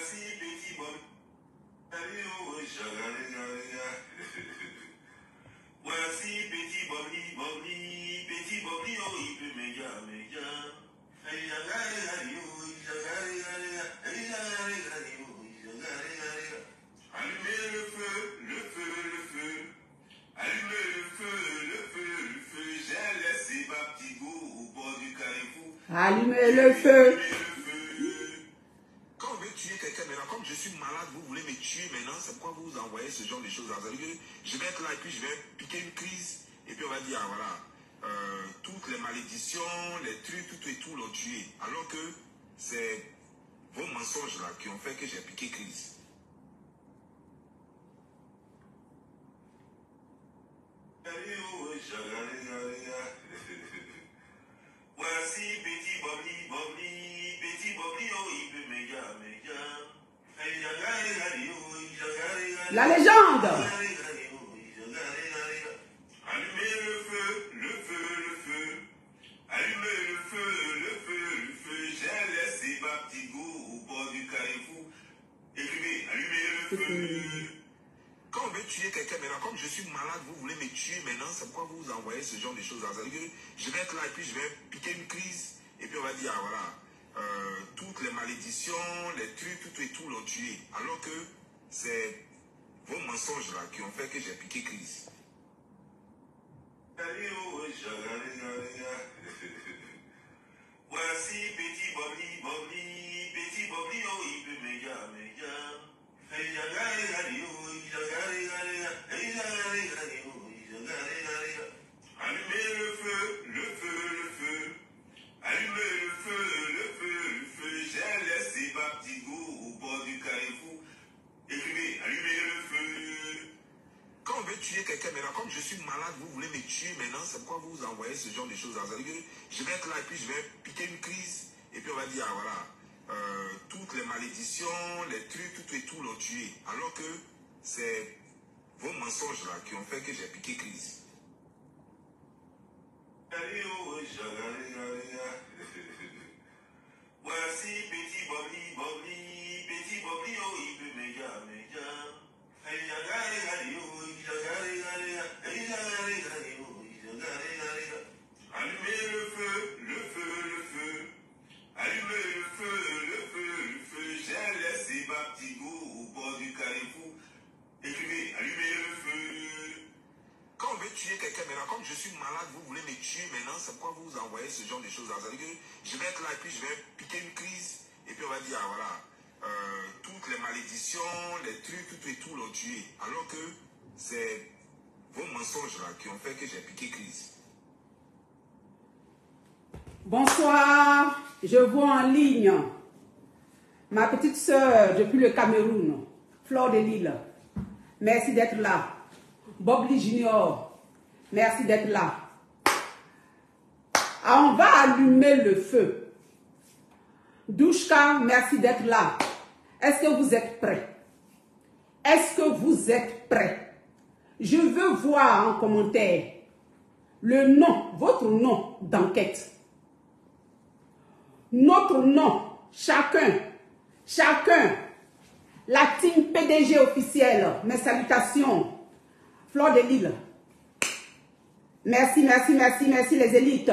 Voici petit Bob. Voici petit Bobby, petit Bobby, oh, il peut méga. Allumez le feu, le feu, le feu. Allumez le feu, le feu, le feu. J'ai laissé ma petite go au bord du carrefour. Allumez le feu. Quand on veut tuer quelqu'un maintenant, comme je suis malade, vous voulez me tuer maintenant, c'est pourquoi vous envoyez ce genre de choses. Je vais être là et puis je vais piquer une crise et puis on va dire, ah, voilà, toutes les malédictions, les trucs, tout et tout l'ont tué. Alors que c'est vos mensonges là qui ont fait que j'ai piqué crise. Voici petit Bobby, petit Bobby, oh, il peut méga. La légende. Allumez le feu, le feu, le feu. Allumez le feu, le feu, le feu. J'ai laissé ma petite go au bord du carrefour. Écrivez, allumez le feu. Quand on veut tuer quelqu'un maintenant, comme je suis malade, vous voulez me tuer maintenant, c'est pourquoi vous envoyez ce genre de choses. Je vais être là et puis je vais piquer une crise et puis on va dire, ah, voilà, toutes les malédictions, les trucs, tout et tout l'ont tué. Alors que c'est vos mensonges là qui ont fait que j'ai piqué crise. Voici petit Bobby, petit Bobby, oh, il peut méga. Allumez le feu, le feu, le feu. Allumez le feu, le feu, le feu. J'ai laissé ma petite go au bord du carrefour. Écrivez, allumez le feu. Quand on veut tuer quelqu'un maintenant, comme je suis malade, vous voulez me tuer maintenant, c'est pourquoi vous envoyez ce genre de choses. Je vais être là et puis je vais piquer une crise et puis on va dire, ah, voilà, toutes les malédictions, les trucs, tout et tout l'ont tué. Alors que c'est vos mensonges là qui ont fait que j'ai piqué crise. Voici petit Bobby, petit Bobby, oh, il peut méga. Allumez le feu, le feu, le feu. Allumez le feu, le feu, le feu. J'ai laissé ma petite go au bord du carrefour. Écrivez, allumez le feu. Quand on veut tuer quelqu'un maintenant, comme je suis malade, vous voulez me tuer maintenant, c'est pourquoi vous envoyez ce genre de choses. Je vais être là et puis je vais piquer une crise et puis on va dire, ah, voilà, toutes les malédictions, les trucs, tout et tout l'ont tué. Alors que c'est vos mensonges là qui ont fait que j'ai piqué crise. Bonsoir, je vois en ligne ma petite soeur depuis le Cameroun, Flore de Lille. Merci d'être là. Bobby Junior, merci d'être là. Ah, on va allumer le feu. Douchka, merci d'être là. Est-ce que vous êtes prêts? Est-ce que vous êtes prêts? Je veux voir en commentaire le nom, votre nom d'enquête. Notre nom, chacun. La team PDG officielle, mes salutations. Flore de Lille. Merci les élites.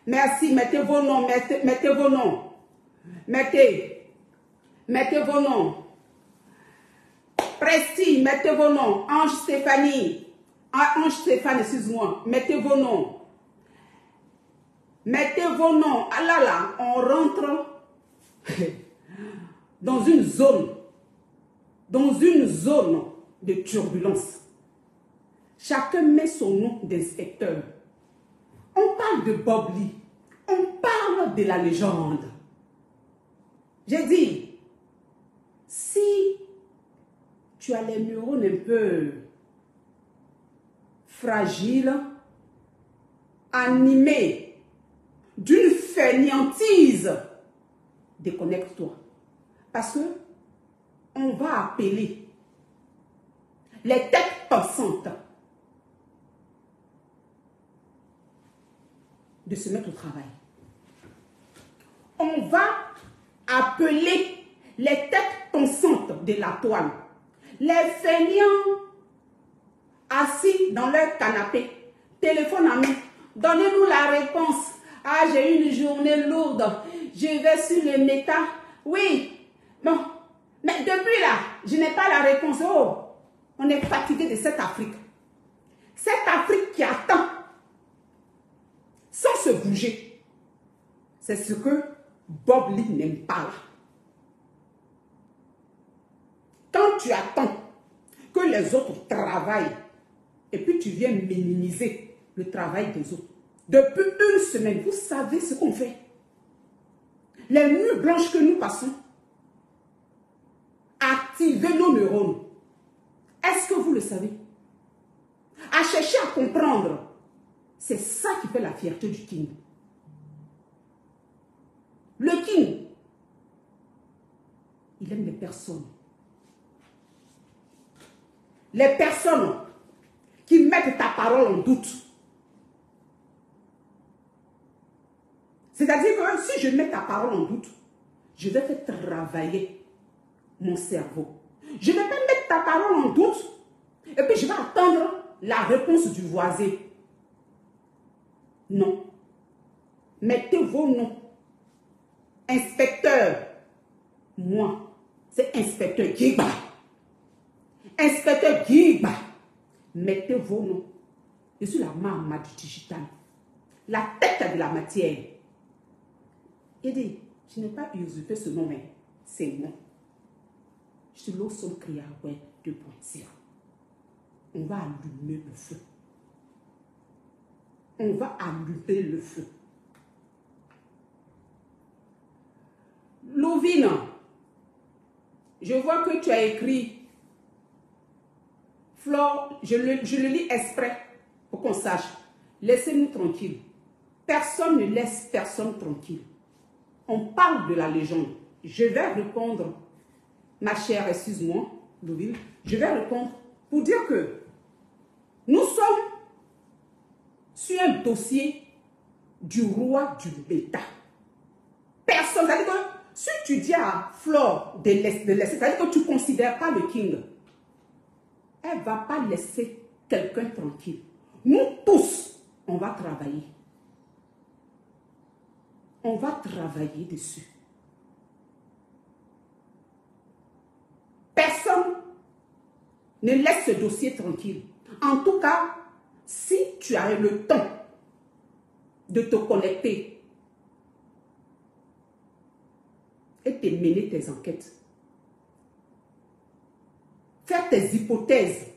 Merci, mettez vos noms, mettez vos noms. Mettez vos noms. Presti, mettez vos noms. Ange Stéphanie, excuse-moi, mettez vos noms. Mettez vos noms. Ah là là, on rentre dans une zone de turbulence. Chacun met son nom d'inspecteur. On parle de Bob Lee. On parle de la légende. J'ai dit, si tu as les neurones un peu fragiles, animés d'une fainéantise, déconnecte-toi. Parce que on va appeler les têtes pensantes de se mettre au travail. On va appeler les têtes pensantes de la toile, les feignants assis dans leur canapé, téléphone à main, donnez-nous la réponse. Ah, j'ai eu une journée lourde, je vais sur le méta. Oui, bon, mais depuis là, je n'ai pas la réponse. Oh, on est fatigué de cette Afrique. Cette Afrique qui attend sans se bouger. C'est ce que Bob Lee n'aime pas là. Quand tu attends que les autres travaillent et puis tu viens minimiser le travail des autres. Depuis une semaine, vous savez ce qu'on fait. Les nuits blanches que nous passons, activer nos neurones. Est-ce que vous le savez? À chercher à comprendre. C'est ça qui fait la fierté du King. Le King, il aime les personnes. Les personnes qui mettent ta parole en doute. C'est-à-dire que si je mets ta parole en doute, je vais faire travailler mon cerveau. Je ne vais pas mettre ta parole en doute et puis je vais attendre la réponse du voisin. Non. Mettez vos noms. Inspecteur. Moi, c'est inspecteur Guigba. Inspecteur Guigba. Mettez vos noms. Je suis la maman du digital. La tête de la matière. Il dit, je n'ai pas usurpé ce nom, mais c'est moi. Je suis l'Ossom Kriaway 2.0. On va allumer le feu. On va allumer le feu. Louvine, je vois que tu as écrit Flore, je le lis exprès pour qu'on sache. Laissez-nous tranquilles. Personne ne laisse personne tranquille. On parle de la légende. Je vais répondre, ma chère, excuse-moi, Louvine, je vais répondre pour dire que nous sommes sur un dossier du roi du bêta. Personne, c'est-à-dire que si tu dis à Flore de laisser, c'est-à-dire que tu ne considères pas le King, elle ne va pas laisser quelqu'un tranquille. Nous tous, on va travailler. On va travailler dessus. Personne ne laisse ce dossier tranquille. En tout cas, si tu as le temps de te connecter et de mener tes enquêtes, faire tes hypothèses,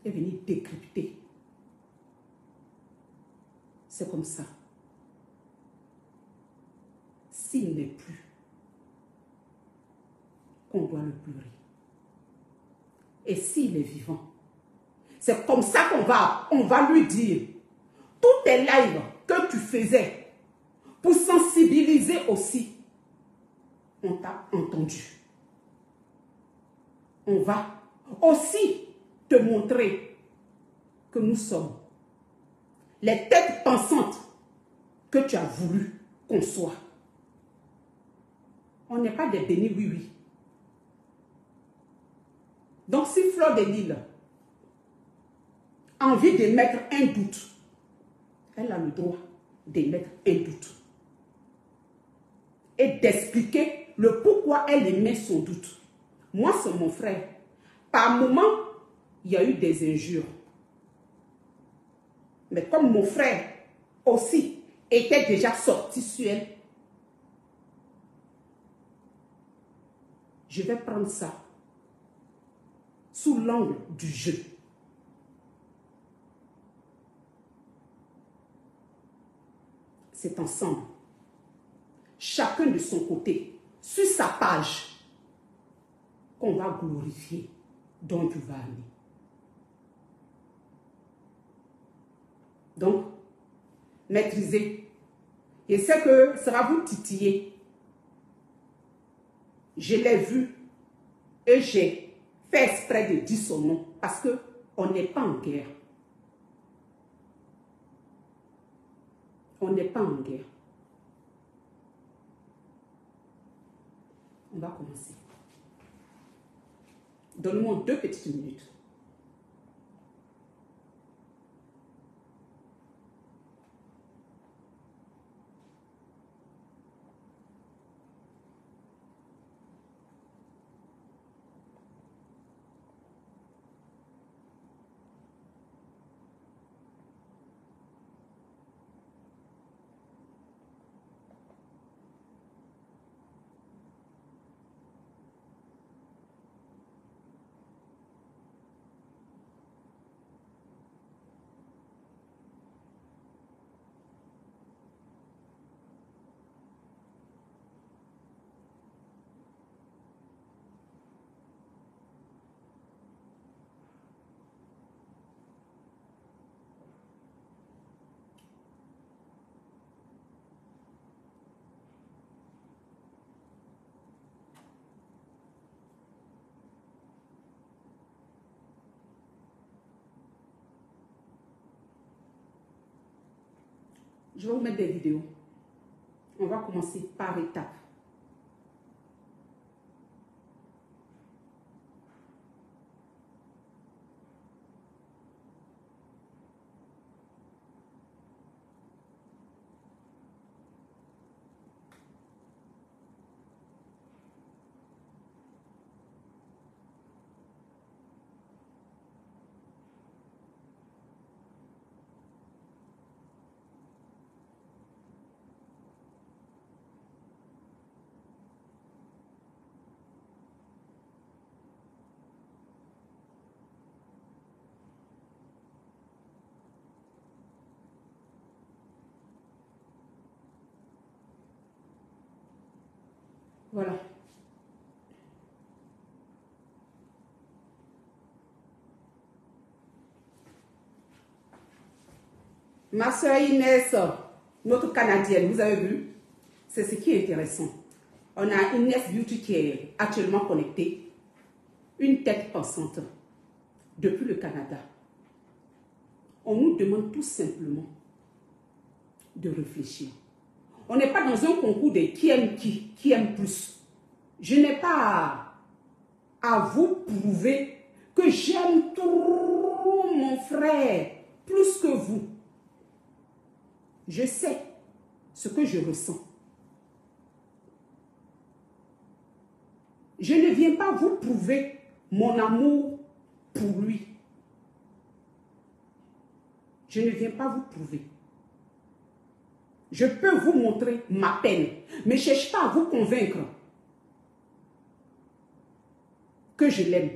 et venir décrypter. C'est comme ça. S'il n'est plus, qu'on doit le pleurer. Et s'il est vivant, c'est comme ça qu'on va lui dire, tous tes lives que tu faisais pour sensibiliser aussi, on t'a entendu. On va aussi te montrer que nous sommes les têtes pensantes que tu as voulu qu'on soit. On n'est pas des bénis oui-oui. Donc si Flore de Lille a envie de mettre un doute, elle a le droit de mettre un doute. Et d'expliquer le pourquoi elle émet son doute. Moi, c'est mon frère. Par moment, il y a eu des injures. Mais comme mon frère aussi était déjà sorti sur elle, je vais prendre ça sous l'angle du jeu. C'est ensemble. Chacun de son côté, sur sa page, qu'on va glorifier Don Giovanni. Donc, maîtrisez. Je sais que ça va vous titiller. Je l'ai vu et j'ai fait exprès de dire son nom parce qu'on n'est pas en guerre. On n'est pas en guerre. On va commencer. Donne-moi 2 petites minutes. Je vais vous mettre des vidéos. On va commencer par étapes. Voilà. Ma soeur Inès, notre Canadienne, vous avez vu? C'est ce qui est intéressant. On a Inès Beauty qui est actuellement connectée. Une tête pensante depuis le Canada. On nous demande tout simplement de réfléchir. On n'est pas dans un concours de qui aime plus. Je n'ai pas à vous prouver que j'aime trop mon frère plus que vous. Je sais ce que je ressens. Je ne viens pas vous prouver mon amour pour lui. Je ne viens pas vous prouver. Je peux vous montrer ma peine, mais je ne cherche pas à vous convaincre que je l'aime.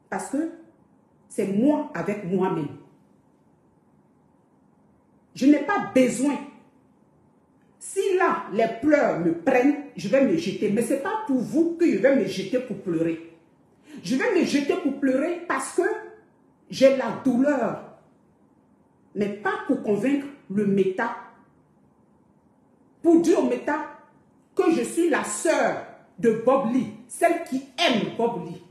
Parce que c'est moi avec moi-même. Je n'ai pas besoin. Si là, les pleurs me prennent, je vais me jeter. Mais ce n'est pas pour vous que je vais me jeter pour pleurer. Je vais me jeter pour pleurer parce que j'ai la douleur. Mais pas pour convaincre le méta. Pour dire au méta que je suis la sœur de Bob Lee, celle qui aime Bob Lee.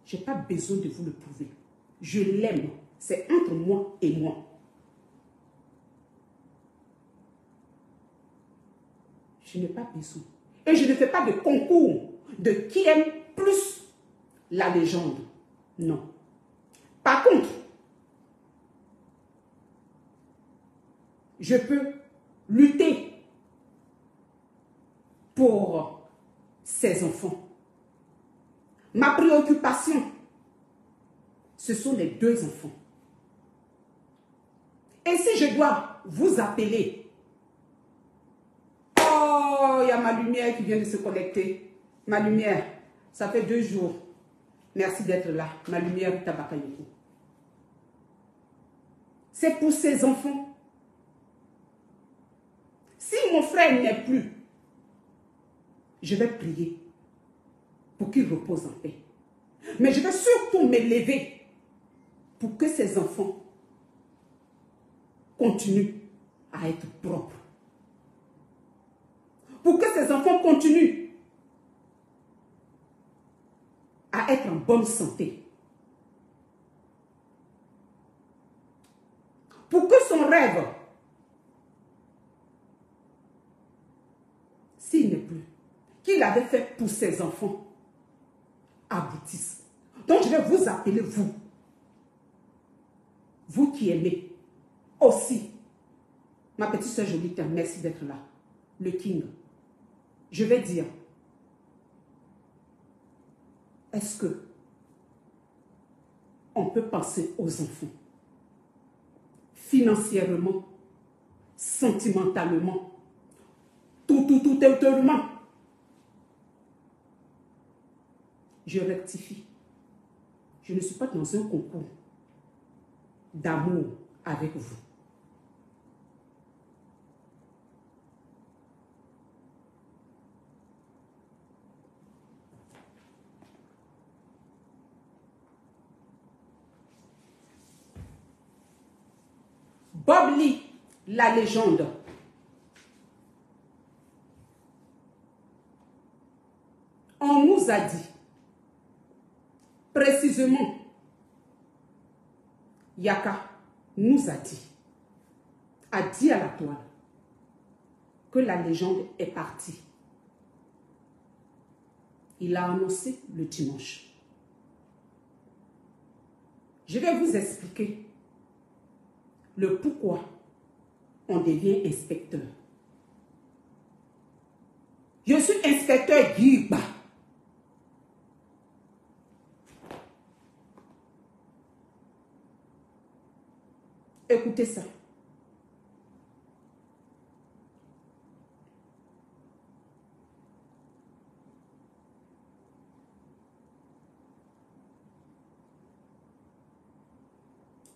Je n'ai pas besoin de vous le prouver. Je l'aime. C'est entre moi et moi. Je n'ai pas besoin. Et je ne fais pas de concours de qui aime plus la légende. Non. Par contre, je peux lutter pour ces enfants. Ma préoccupation, ce sont les 2 enfants. Et si je dois vous appeler, oh, il y a ma lumière qui vient de se connecter. Ma lumière, ça fait 2 jours. Merci d'être là. Ma lumière Tabakayoko. C'est pour ces enfants. Si mon frère n'est plus, je vais prier pour qu'il repose en paix. Mais je vais surtout m'élever pour que ces enfants continuent à être propres. Pour que ces enfants continuent à être en bonne santé. Pour que son rêve, s'il n'est plus, qu'il avait fait pour ses enfants aboutisse. Donc, je vais vous appeler, vous qui aimez aussi. Ma petite soeur Jolita, merci d'être là. Le King. Je vais dire, est-ce que on peut penser aux enfants financièrement, sentimentalement, totalement? Je rectifie. Je ne suis pas dans un concours d'amour avec vous. Bob Lee, la légende. On nous a dit, précisément, Yaka nous a dit à la toile, que la légende est partie. Il a annoncé le dimanche. Je vais vous expliquer le pourquoi on devient inspecteur. Je suis inspecteur Guiba. Écoutez ça.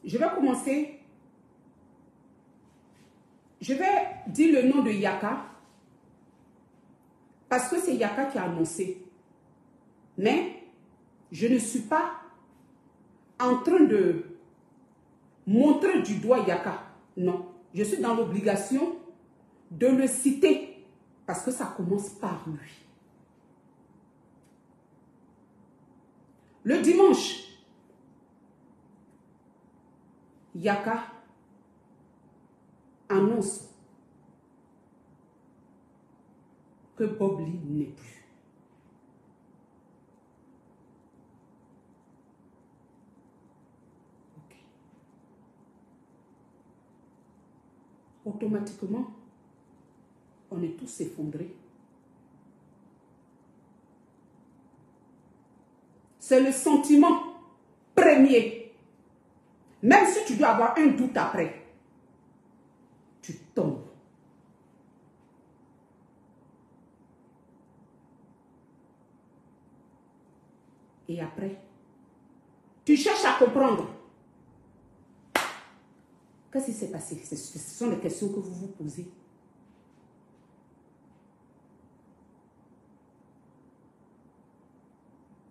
Je vais commencer. Je vais dire le nom de Yaka parce que c'est Yaka qui a annoncé. Mais je ne suis pas en train de montrer du doigt Yaka. Non, je suis dans l'obligation de le citer parce que ça commence par lui. Le dimanche, Yaka annonce que Bob Lee n'est plus. Okay. Automatiquement, on est tous effondrés. C'est le sentiment premier. Même si tu dois avoir un doute après, tu tombes. Et après, tu cherches à comprendre. Qu'est-ce qui s'est passé? Ce sont les questions que vous vous posez.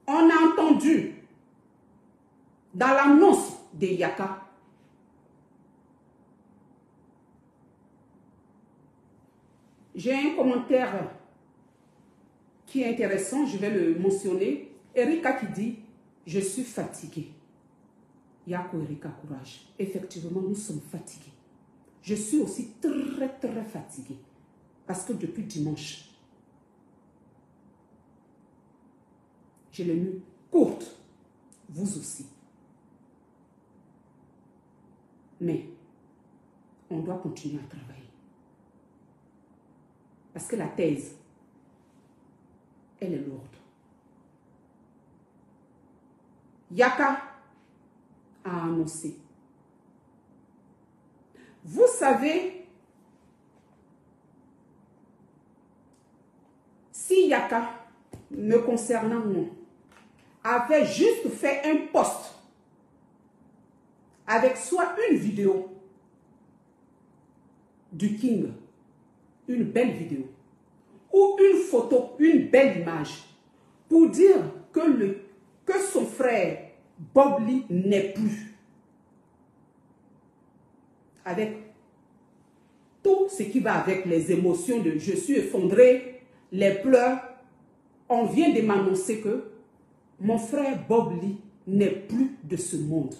On a entendu dans l'annonce de Yaka j'ai un commentaire qui est intéressant, je vais le mentionner. Erika qui dit, je suis fatiguée. Yako Erika, courage. Effectivement, nous sommes fatigués. Je suis aussi très fatiguée. Parce que depuis dimanche, j'ai les nuits courtes. Vous aussi. Mais, on doit continuer à travailler. Parce que la thèse, elle est lourde. Yaka a annoncé. Vous savez, si Yaka, me concernant moi, avait juste fait un post avec soit une vidéo du King, une belle vidéo, ou une photo, une belle image, pour dire que son frère Bob Lee n'est plus. Avec tout ce qui va avec les émotions de je suis effondré, les pleurs, on vient de m'annoncer que mon frère Bob Lee n'est plus de ce monde.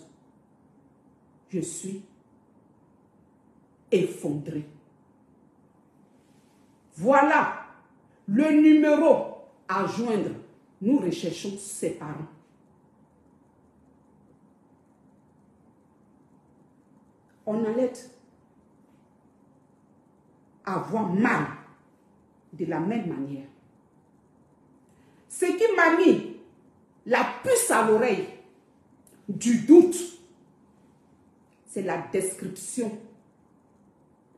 Je suis effondré. Voilà le numéro à joindre. Nous recherchons ses parents. On allait avoir mal de la même manière. Ce qui m'a mis la puce à l'oreille du doute, c'est la description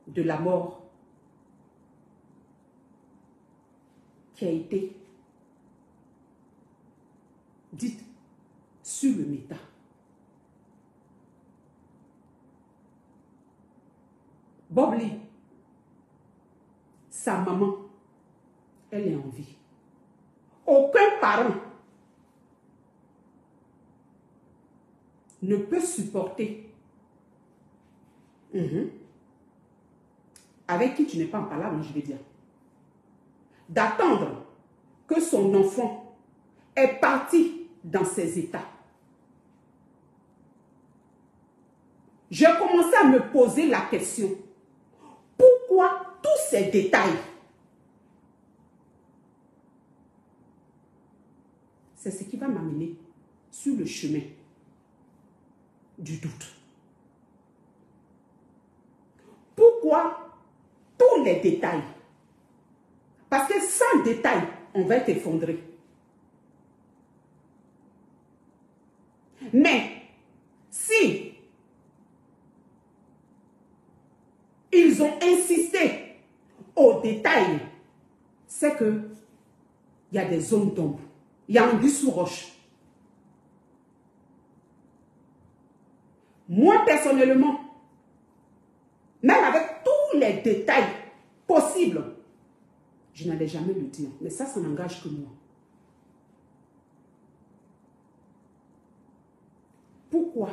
de la mort qui a été dite sur le méta. Bob Lee, sa maman, elle est en vie. Aucun parent ne peut supporter avec qui tu n'es pas en parlant, je vais dire, d'attendre que son enfant est parti dans ses états. J'ai commencé à me poser la question, pourquoi tous ces détails? C'est ce qui va m'amener sur le chemin du doute. Pourquoi tous les détails? Parce que sans détail, on va être effondré. Mais si ils ont insisté aux détails, c'est que il y a des zones d'ombre. Il y a anguille sous roche. Moi, personnellement, même avec tous les détails possibles, je n'allais jamais le dire. Mais ça n'engage que moi. Pourquoi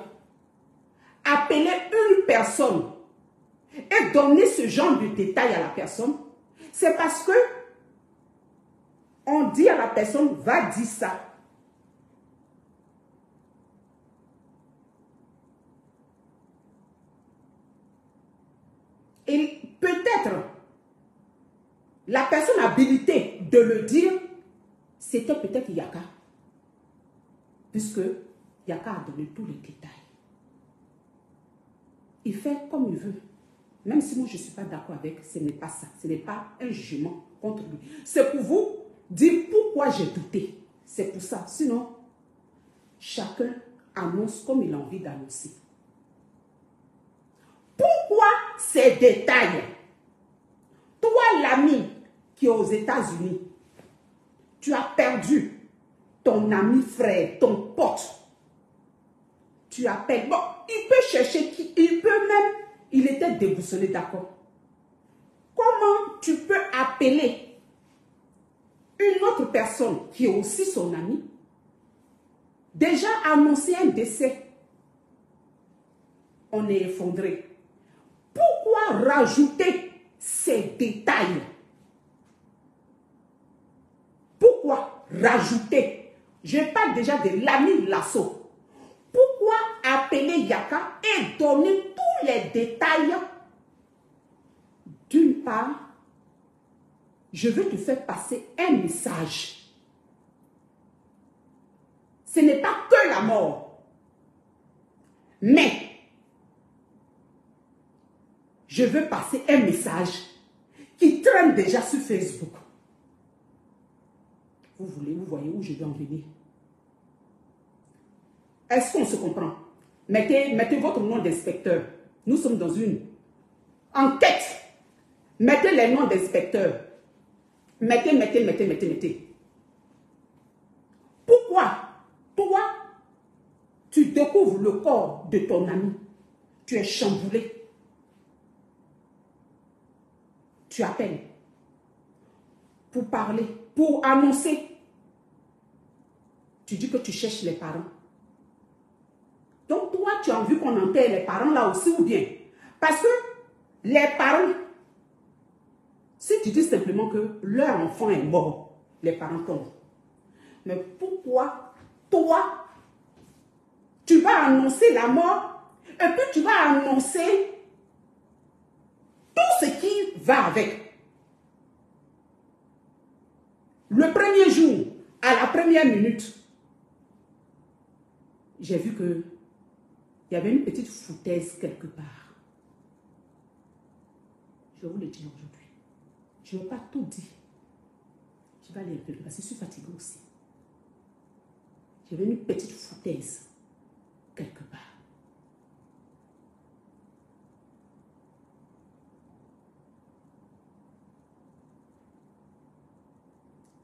appeler une personne et donner ce genre de détails à la personne? C'est parce que on dit à la personne, va dire ça. Et peut-être la personne habilitée de le dire, c'était peut-être Yaka. Puisque Yaka a donné tous les détails. Il fait comme il veut. Même si moi je ne suis pas d'accord avec, ce n'est pas ça. Ce n'est pas un jugement contre lui. C'est pour vous dire pourquoi j'ai douté. C'est pour ça. Sinon, chacun annonce comme il a envie d'annoncer. Pourquoi ces détails? Toi, l'ami qui est aux États-Unis, tu as perdu ton ami frère, ton pote. Tu appelles. Bon, il peut chercher qui, il peut même, il était déboussolé, d'accord. Comment tu peux appeler une autre personne qui est aussi son ami, déjà annoncé un décès? On est effondré. Pourquoi rajouter ces détails? Pourquoi rajouter? Je parle déjà de l'ami Lasso. Pourquoi appeler Yaka et donner tous les détails? D'une part, je veux te faire passer un message. Ce n'est pas que la mort. Mais, je veux passer un message qui traîne déjà sur Facebook. Vous voyez où je vais en venir. Est-ce qu'on se comprend? Mettez votre nom d'inspecteur. Nous sommes dans une enquête. Mettez les noms d'inspecteurs. Mettez. Pourquoi? Toi, tu découvres le corps de ton ami. Tu es chamboulé. Tu appelles pour parler, pour annoncer. Tu dis que tu cherches les parents. Donc toi, tu as envie qu'on enterre les parents là aussi ou bien? Parce que les parents, si tu dis simplement que leur enfant est mort, les parents tombent. Mais pourquoi toi, tu vas annoncer la mort et puis tu vas annoncer tout ce qui va avec? Le premier jour, à la première minute, j'ai vu que il y avait une petite foutaise quelque part. Je vais vous le dire aujourd'hui. Je ne vais pas tout dire. Je vais aller un peu parce que je suis fatiguée aussi. J'avais une petite foutaise quelque part.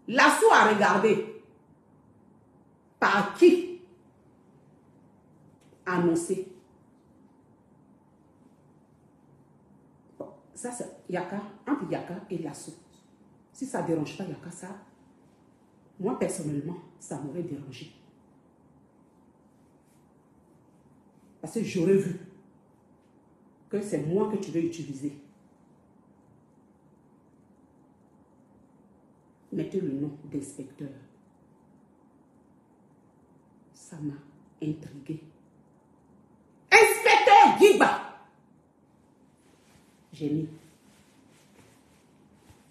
L'assaut a regardé par qui annoncé. Bon, ça c'est Yaka, entre Yaka et l'assaut. Si ça ne dérange pas Yaka, ça, moi personnellement, ça m'aurait dérangé. Parce que j'aurais vu que c'est moi que tu veux utiliser. Mettez le nom d'inspecteur. Ça m'a intrigué. Inspecteur Guiba. J'ai mis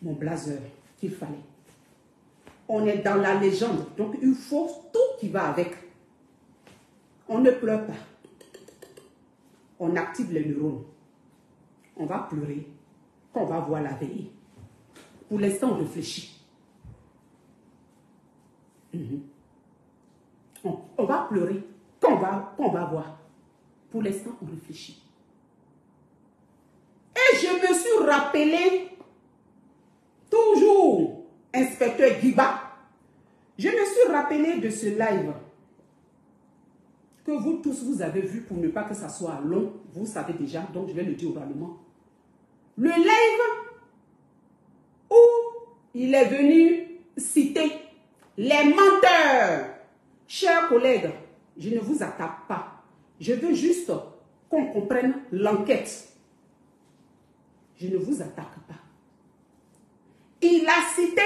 mon blazer qu'il fallait. On est dans la légende, donc il faut tout qui va avec. On ne pleure pas. On active les neurones. On va pleurer quand on va voir la veille. Pour l'instant, on réfléchit. On va pleurer quand on va voir. Pour l'instant, on réfléchit. Et je me suis rappelé, toujours, inspecteur Guiba, je me suis rappelé de ce live que vous tous, vous avez vu pour ne pas que ça soit long. Vous savez déjà, donc je vais le dire oralement. Le live où il est venu citer les menteurs. Chers collègues, je ne vous attaque pas. Je veux juste qu'on comprenne l'enquête. Je ne vous attaque pas. Il a cité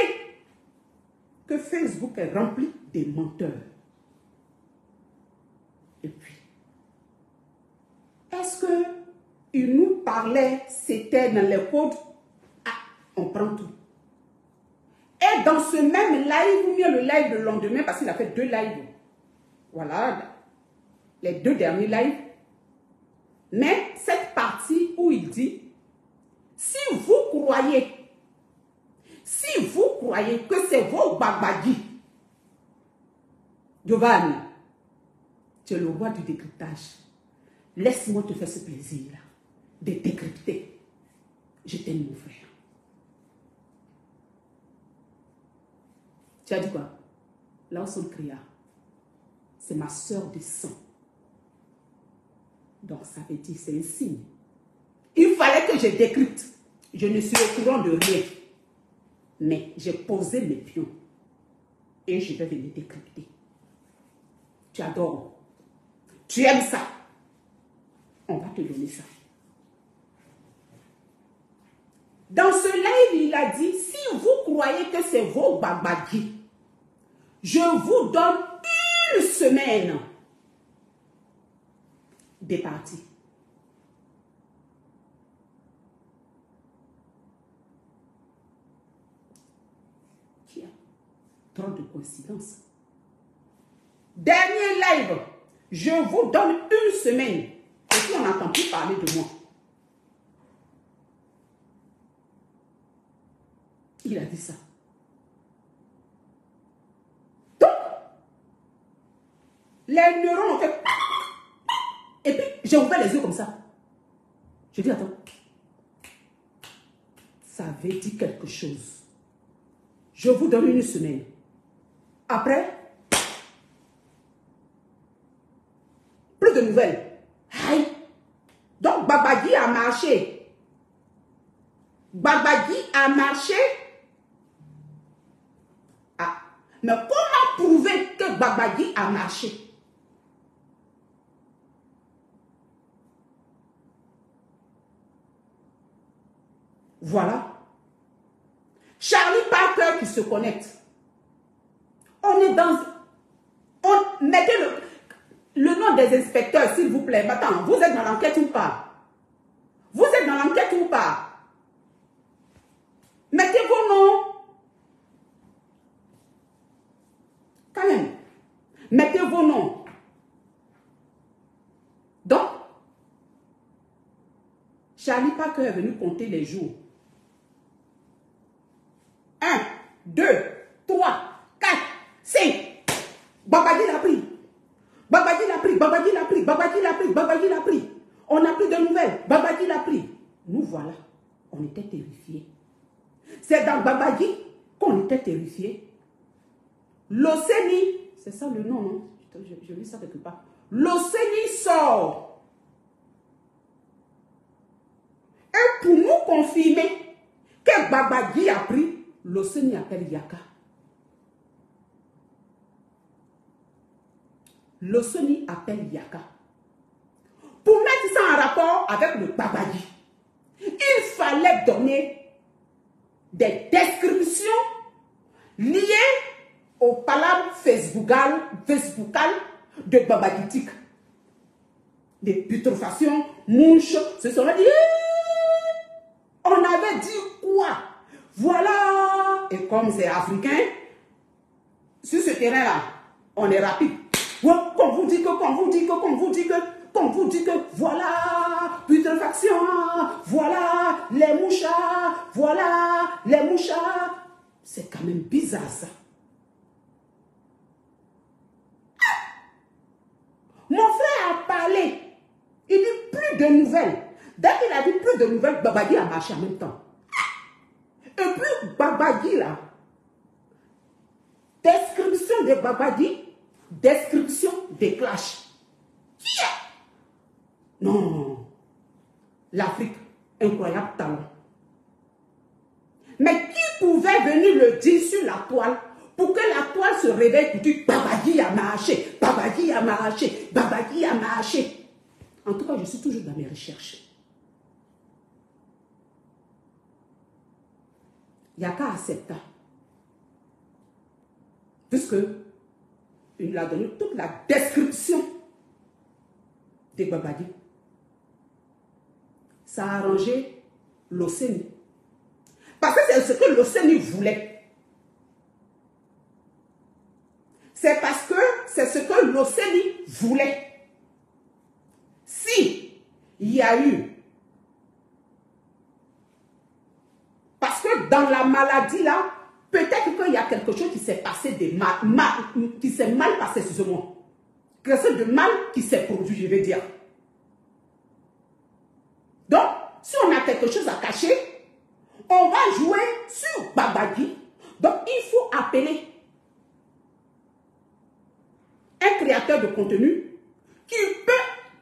que Facebook est rempli de menteurs. Et puis, est-ce qu'il nous parlait, c'était dans les codes? Ah, on prend tout. Et dans ce même live, ou bien le live le lendemain, parce qu'il a fait 2 lives. Voilà, les 2 derniers lives. Mais cette partie où il dit, si vous croyez que c'est vos babadis, Giovanni, tu es le roi du décryptage. Laisse-moi te faire ce plaisir-là de décrypter. Je t'aime, mon frère. Tu as dit quoi? Lawson Cria, c'est ma soeur de sang. Donc ça veut dire, c'est un signe. Il fallait que je décrypte. Je ne suis au courant de rien. Mais j'ai posé mes pions. Et je vais venir décrypter. Tu adores. Tu aimes ça. On va te donner ça. Dans ce live, il a dit, si vous croyez que c'est vos babadis, je vous donne 1 semaine de partie. Qui a trop de coïncidences. Dernier live, je vous donne 1 semaine. Et puis on n'entend plus parler de moi. Il a dit ça. Donc, les neurones ont fait... Et puis, j'ai ouvert les yeux comme ça. Je dis, attends. Ça veut dire quelque chose. Je vous donne 1 semaine. Après, plus de nouvelles. Aïe. Donc, Babadi a marché. Babadi a marché. Ah. Mais comment prouver que Babadi a marché? Voilà. Charlie Parker qui se connecte. On est dans... mettez le nom des inspecteurs, s'il vous plaît. Attends, vous êtes dans l'enquête ou pas? Vous êtes dans l'enquête ou pas? Mettez vos noms. Quand même. Mettez vos noms. Donc, Charlie Parker est venu compter les jours. 1, 2, 3, 4, 5. Babadi l'a pris. Babadi l'a pris. Babadi l'a pris. Babadi l'a pris. Babadi l'a pris. On n'a plus de nouvelles. Babadi l'a pris. Nous voilà. On était terrifiés. C'est dans Babadi qu'on était terrifiés. L'Océanie, c'est ça le nom, non? Je lis ça quelque part. L'Océanie sort. Et pour nous confirmer que Babadi a pris, l'Océanie appelle Yaka. L'Océanie appelle Yaka. Pour mettre ça en rapport avec le Babadi, il fallait donner des descriptions liées aux palabres facebookales de Babaditique. Des putréfactions, mouches, ce serait dit. On avait dit quoi? Voilà. Et comme c'est africain, sur ce terrain-là, on est rapide. Qu'on vous dit que, voilà, putréfaction, voilà, les mouchards, voilà, les mouchards. C'est quand même bizarre ça. Mon frère a parlé. Il dit plus de nouvelles. Dès qu'il a dit plus de nouvelles, Babadi a marché en même temps. Et puis Babadi là, description de Babadi, description des clashs. Non, l'Afrique, incroyable talent. Mais qui pouvait venir le dire sur la toile pour que la toile se réveille pour dire Babadi a marché, Babadi a marché, Babadi a marché. En tout cas, je suis toujours dans mes recherches. Yaka accepta. Puisque il a donné toute la description de Babadi. Ça a arrangé l'Océanie. Parce que c'est ce que l'Océanie voulait. C'est parce que c'est ce que l'Océanie voulait. Si il y a eu, parce que dans la maladie là, peut-être qu'il y a quelque chose qui s'est passé qui s'est mal passé, excusez-moi. Quelque chose de mal qui s'est produit, je vais dire. Donc, si on a quelque chose à cacher, on va jouer sur Babadi. Donc, il faut appeler un créateur de contenu qui peut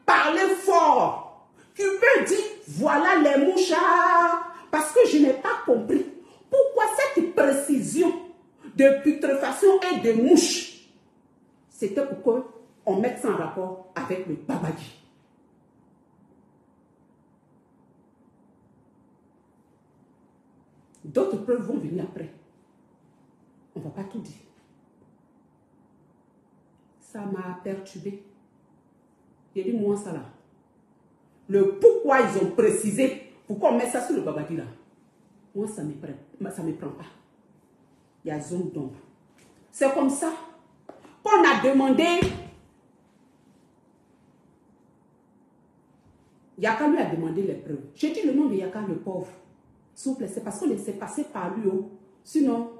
parler fort, qui peut dire, voilà les mouchards. Parce que je n'ai pas compris pourquoi cette précision de putréfaction et de mouches, c'était pour qu'on mette ça en rapport avec le Babadi. D'autres preuves vont venir après. On ne va pas tout dire. Ça m'a perturbé. J'ai dit, moi, ça là. Le pourquoi ils ont précisé, pourquoi on met ça sur le Babadi là. Moi, ça ne me prend pas. Il y a zone d'ombre. C'est comme ça qu'on a demandé. Yaka lui a demandé les preuves. J'ai dit le nom de Yaka, le pauvre. S'il vous plaît, c'est parce qu'on s'est passé par lui. Oh. Sinon,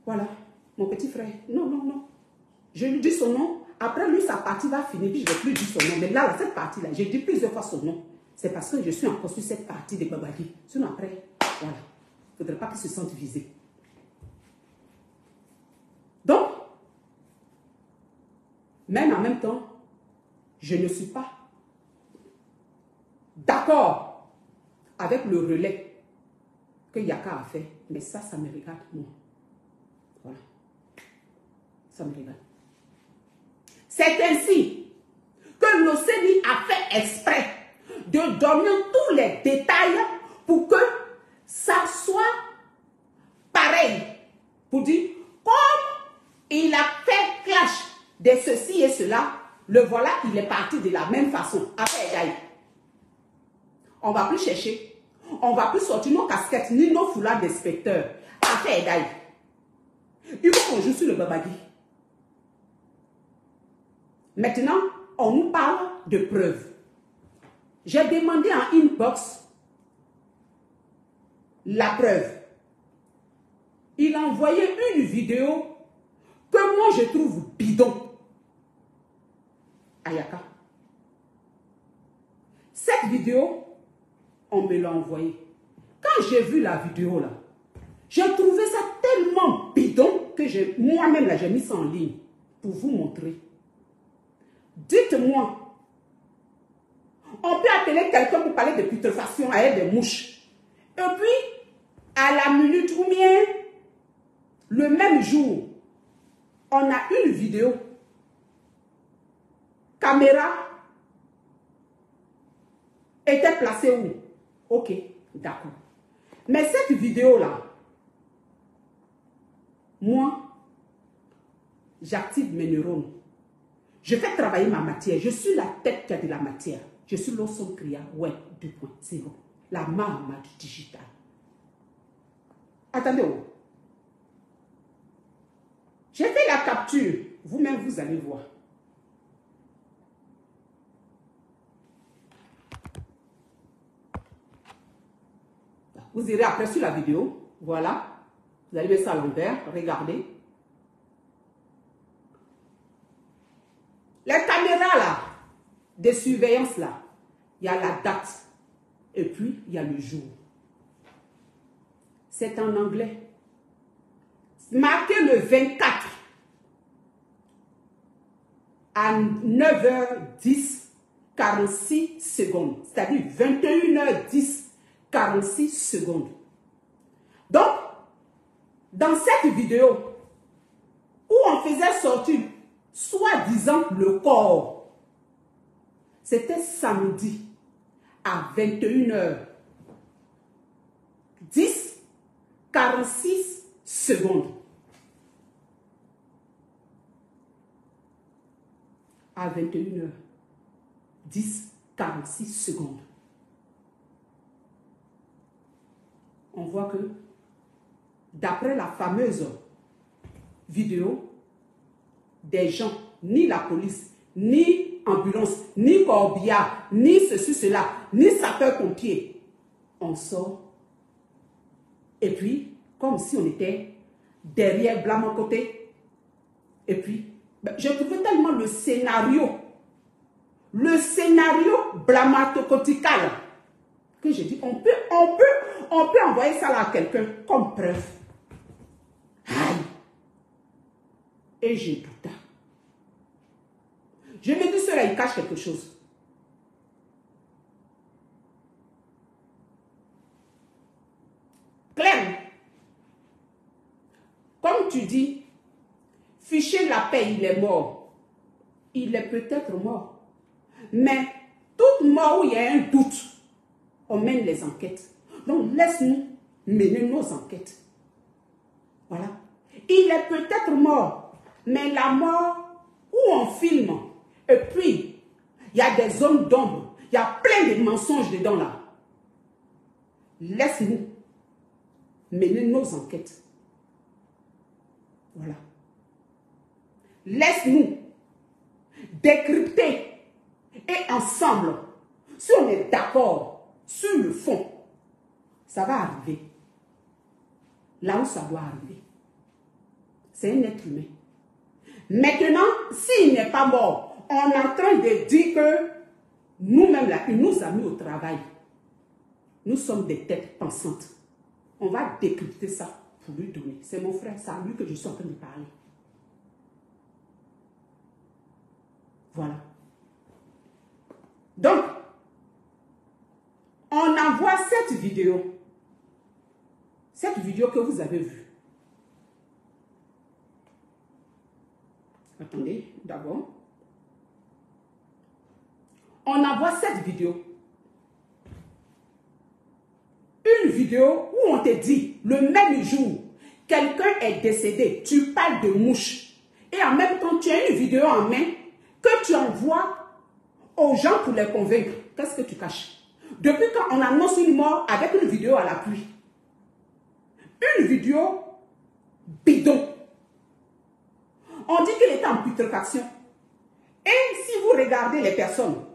voilà, mon petit frère. Non, non, non. Je lui dis son nom. Après, lui, sa partie va finir. Puis je ne vais plus dire son nom. Mais là, cette partie-là, j'ai dit plusieurs fois son nom. C'est parce que je suis encore sur cette partie de Babadi. Sinon, après, voilà. Il ne faudrait pas qu'il se sente visé. Donc, même en même temps, je ne suis pas d'accord avec le relais que Yaka a fait. Mais ça me regarde, moi. Voilà. Ça me regarde. C'est ainsi que l'Océanie a fait exprès de donner tous les détails pour que ça soit pareil. Pour dire, comme il a fait clash de ceci et cela, le voilà, il est parti de la même façon. Après, on ne va plus chercher. On ne va plus sortir nos casquettes ni nos foulards d'inspecteurs. Après, il faut qu'on joue sur le Babadi. Maintenant, on nous parle de preuves. J'ai demandé en inbox la preuve. Il a envoyé une vidéo que moi je trouve bidon. Ayaka. Cette vidéo, on me l'a envoyée. Quand j'ai vu la vidéo là, j'ai trouvé ça tellement bidon que moi-même là, j'ai mis ça en ligne pour vous montrer. Dites-moi, on peut appeler quelqu'un pour parler de putréfaction avec des mouches. Et puis, à la minute ou bien, le même jour, on a une vidéo. Caméra était placée où? Ok, d'accord. Mais cette vidéo-là, moi, j'active mes neurones. Je fais travailler ma matière. Je suis la tête qui a de la matière. Je suis l'Awesome Kriya Web 2.0. La maman du digital. Attendez. Oh. J'ai fait la capture. Vous-même, vous allez voir. Vous irez après sur la vidéo. Voilà. Vous allez mettre ça à l'envers. Regardez. Les caméras là, de surveillance là, il y a la date. Et puis, il y a le jour. C'est en anglais. Marqué le 24 à 9h10, 46 secondes. C'est-à-dire 21h10, 46 secondes. Donc, dans cette vidéo, où on faisait sortir, soi-disant, le corps, c'était samedi à 21h10, 46 secondes. À 21h10, 46 secondes. On voit que, d'après la fameuse vidéo, des gens, ni la police, ni ambulance, ni corbillard, ni ceci, cela, ni sapeur-pompier, on sort. Et puis, comme si on était derrière Blanc côté. Et puis, je trouvais tellement le scénario blamatocotical, que j'ai dit, on peut envoyer ça là à quelqu'un comme preuve. Aïe. Et j'ai douté. Je me dis, cela, il cache quelque chose. Claire, comme tu dis, ficher la paix, il est mort. Il est peut-être mort. Mais toute mort où il y a un doute, on mène les enquêtes. Donc, laisse-nous mener nos enquêtes. Voilà. Il est peut-être mort, mais la mort où on filme, et puis, il y a des zones d'ombre, il y a plein de mensonges dedans là. Laisse-nous mener nos enquêtes. Voilà. Laisse-nous décrypter et ensemble, si on est d'accord sur le fond, ça va arriver là où ça doit arriver. C'est un être humain. Maintenant, s'il n'est pas mort, on est en train de dire que nous-mêmes là, il nous a mis au travail. Nous sommes des têtes pensantes. On va décrypter ça pour lui donner. C'est mon frère, c'est à lui que je suis en train de parler. Voilà. Donc, on envoie cette vidéo. Cette vidéo que vous avez vue. Attendez, d'abord. On envoie cette vidéo. Une vidéo où on te dit, le même jour, quelqu'un est décédé, tu parles de mouche. Et en même temps, tu as une vidéo en main que tu envoies aux gens pour les convaincre. Qu'est-ce que tu caches? Depuis quand on annonce une mort avec une vidéo à l'appui. Une vidéo bidon. On dit qu'il était en putréfaction. Et si vous regardez les personnes,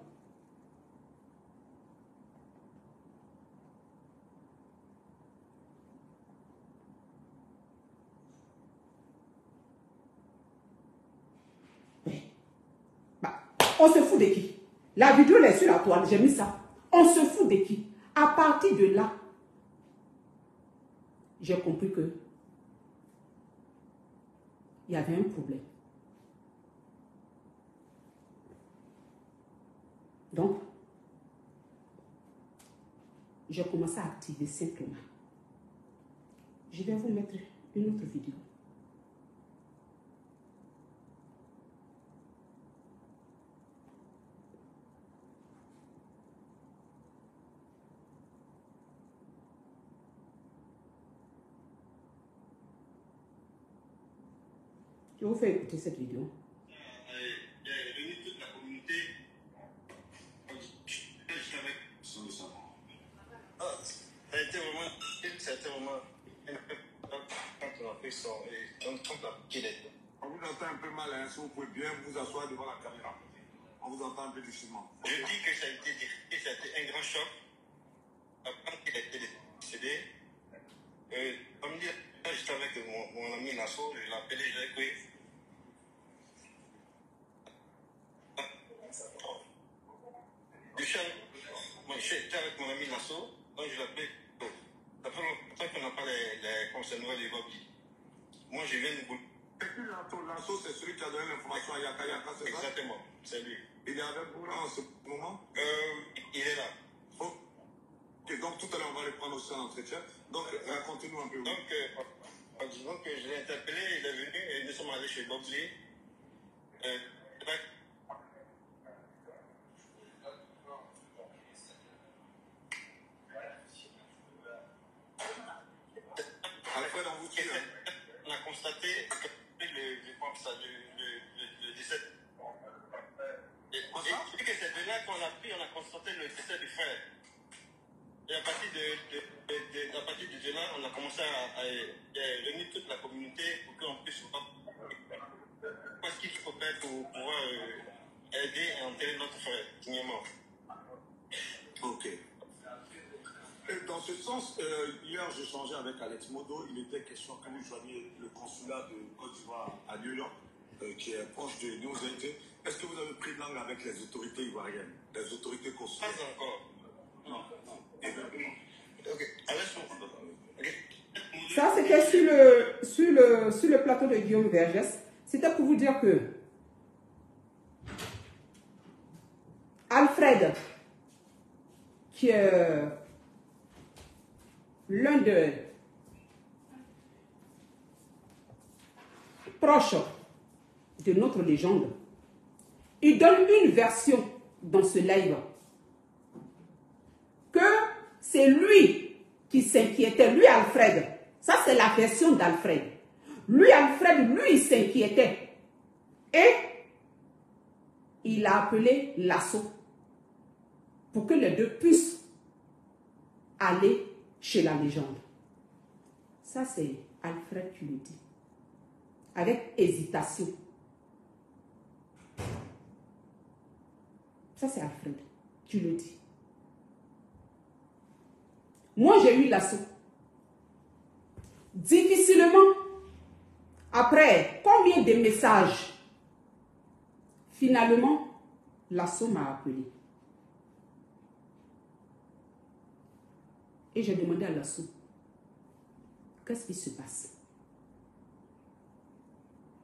on se fout de qui? La vidéo est sur la toile, j'ai mis ça. On se fout de qui? À partir de là, j'ai compris que il y avait un problème. Donc, j'ai commencé à activer simplement. Je vais vous mettre une autre vidéo. Je vous fais écouter cette vidéo. Il a réuni toute la communauté. Ça a été vraiment quand on a fait son quand on a quitté. On vous entend un peu mal, hein, si vous pouvez bien vous asseoir devant la caméra. On vous entend un peu difficilement. Je dis que ça a été un grand choc. Quand il a été décédé, comme dit, j'étais avec mon ami Nassau, je l'ai appelé, je l'ai dit. J'étais avec mon ami Nassau, donc je l'appelais. Ça fait longtemps qu'on n'a pas les conseils des Bobby. Moi, je viens de vous. Et puis Nassau, c'est celui qui a donné l'information à Yaka Yaka, c'est ça? Exactement, c'est lui. Il est avec vous là en ce moment? Il est là. Oh. Ok, donc tout à l'heure, on va le prendre aussi en entretien. Donc, racontez-nous un peu. Donc, je l'ai interpellé, il est venu et nous sommes allés chez Bobby. Alfred, on vous tue. On a constaté le décès. Et que c'est de là qu'on a constaté le décès du frère. Et à partir de là, on a commencé à réunir toute la communauté pour qu'on puisse voir ce qu'il faut faire pour pouvoir aider à enterrer notre frère dignement. Ok. Et dans ce sens, hier, j'ai changé avec Alex Modo. Il était question que vous joigniez le consulat de Côte d'Ivoire à New York, qui est proche de New Zealand. Est-ce que vous avez pris langue avec les autorités ivoiriennes, les autorités consulaires? Pas encore. Non. Ok. Ça, c'était sur le plateau de Guillaume Vergès. C'était pour vous dire que Alfred, qui est l'un de proches de notre légende, il donne une version dans ce live que c'est lui qui s'inquiétait, lui Alfred. Ça, c'est la version d'Alfred. Lui, Alfred, lui, il s'inquiétait. Et il a appelé Lasso pour que les deux puissent aller chez la légende. Ça, c'est Alfred qui le dit. Avec hésitation. Ça, c'est Alfred qui le dit. Moi, j'ai eu Lasso. Difficilement, après combien de messages, finalement, Lasso m'a appelé. Et j'ai demandé à Lasso, qu'est-ce qui se passe?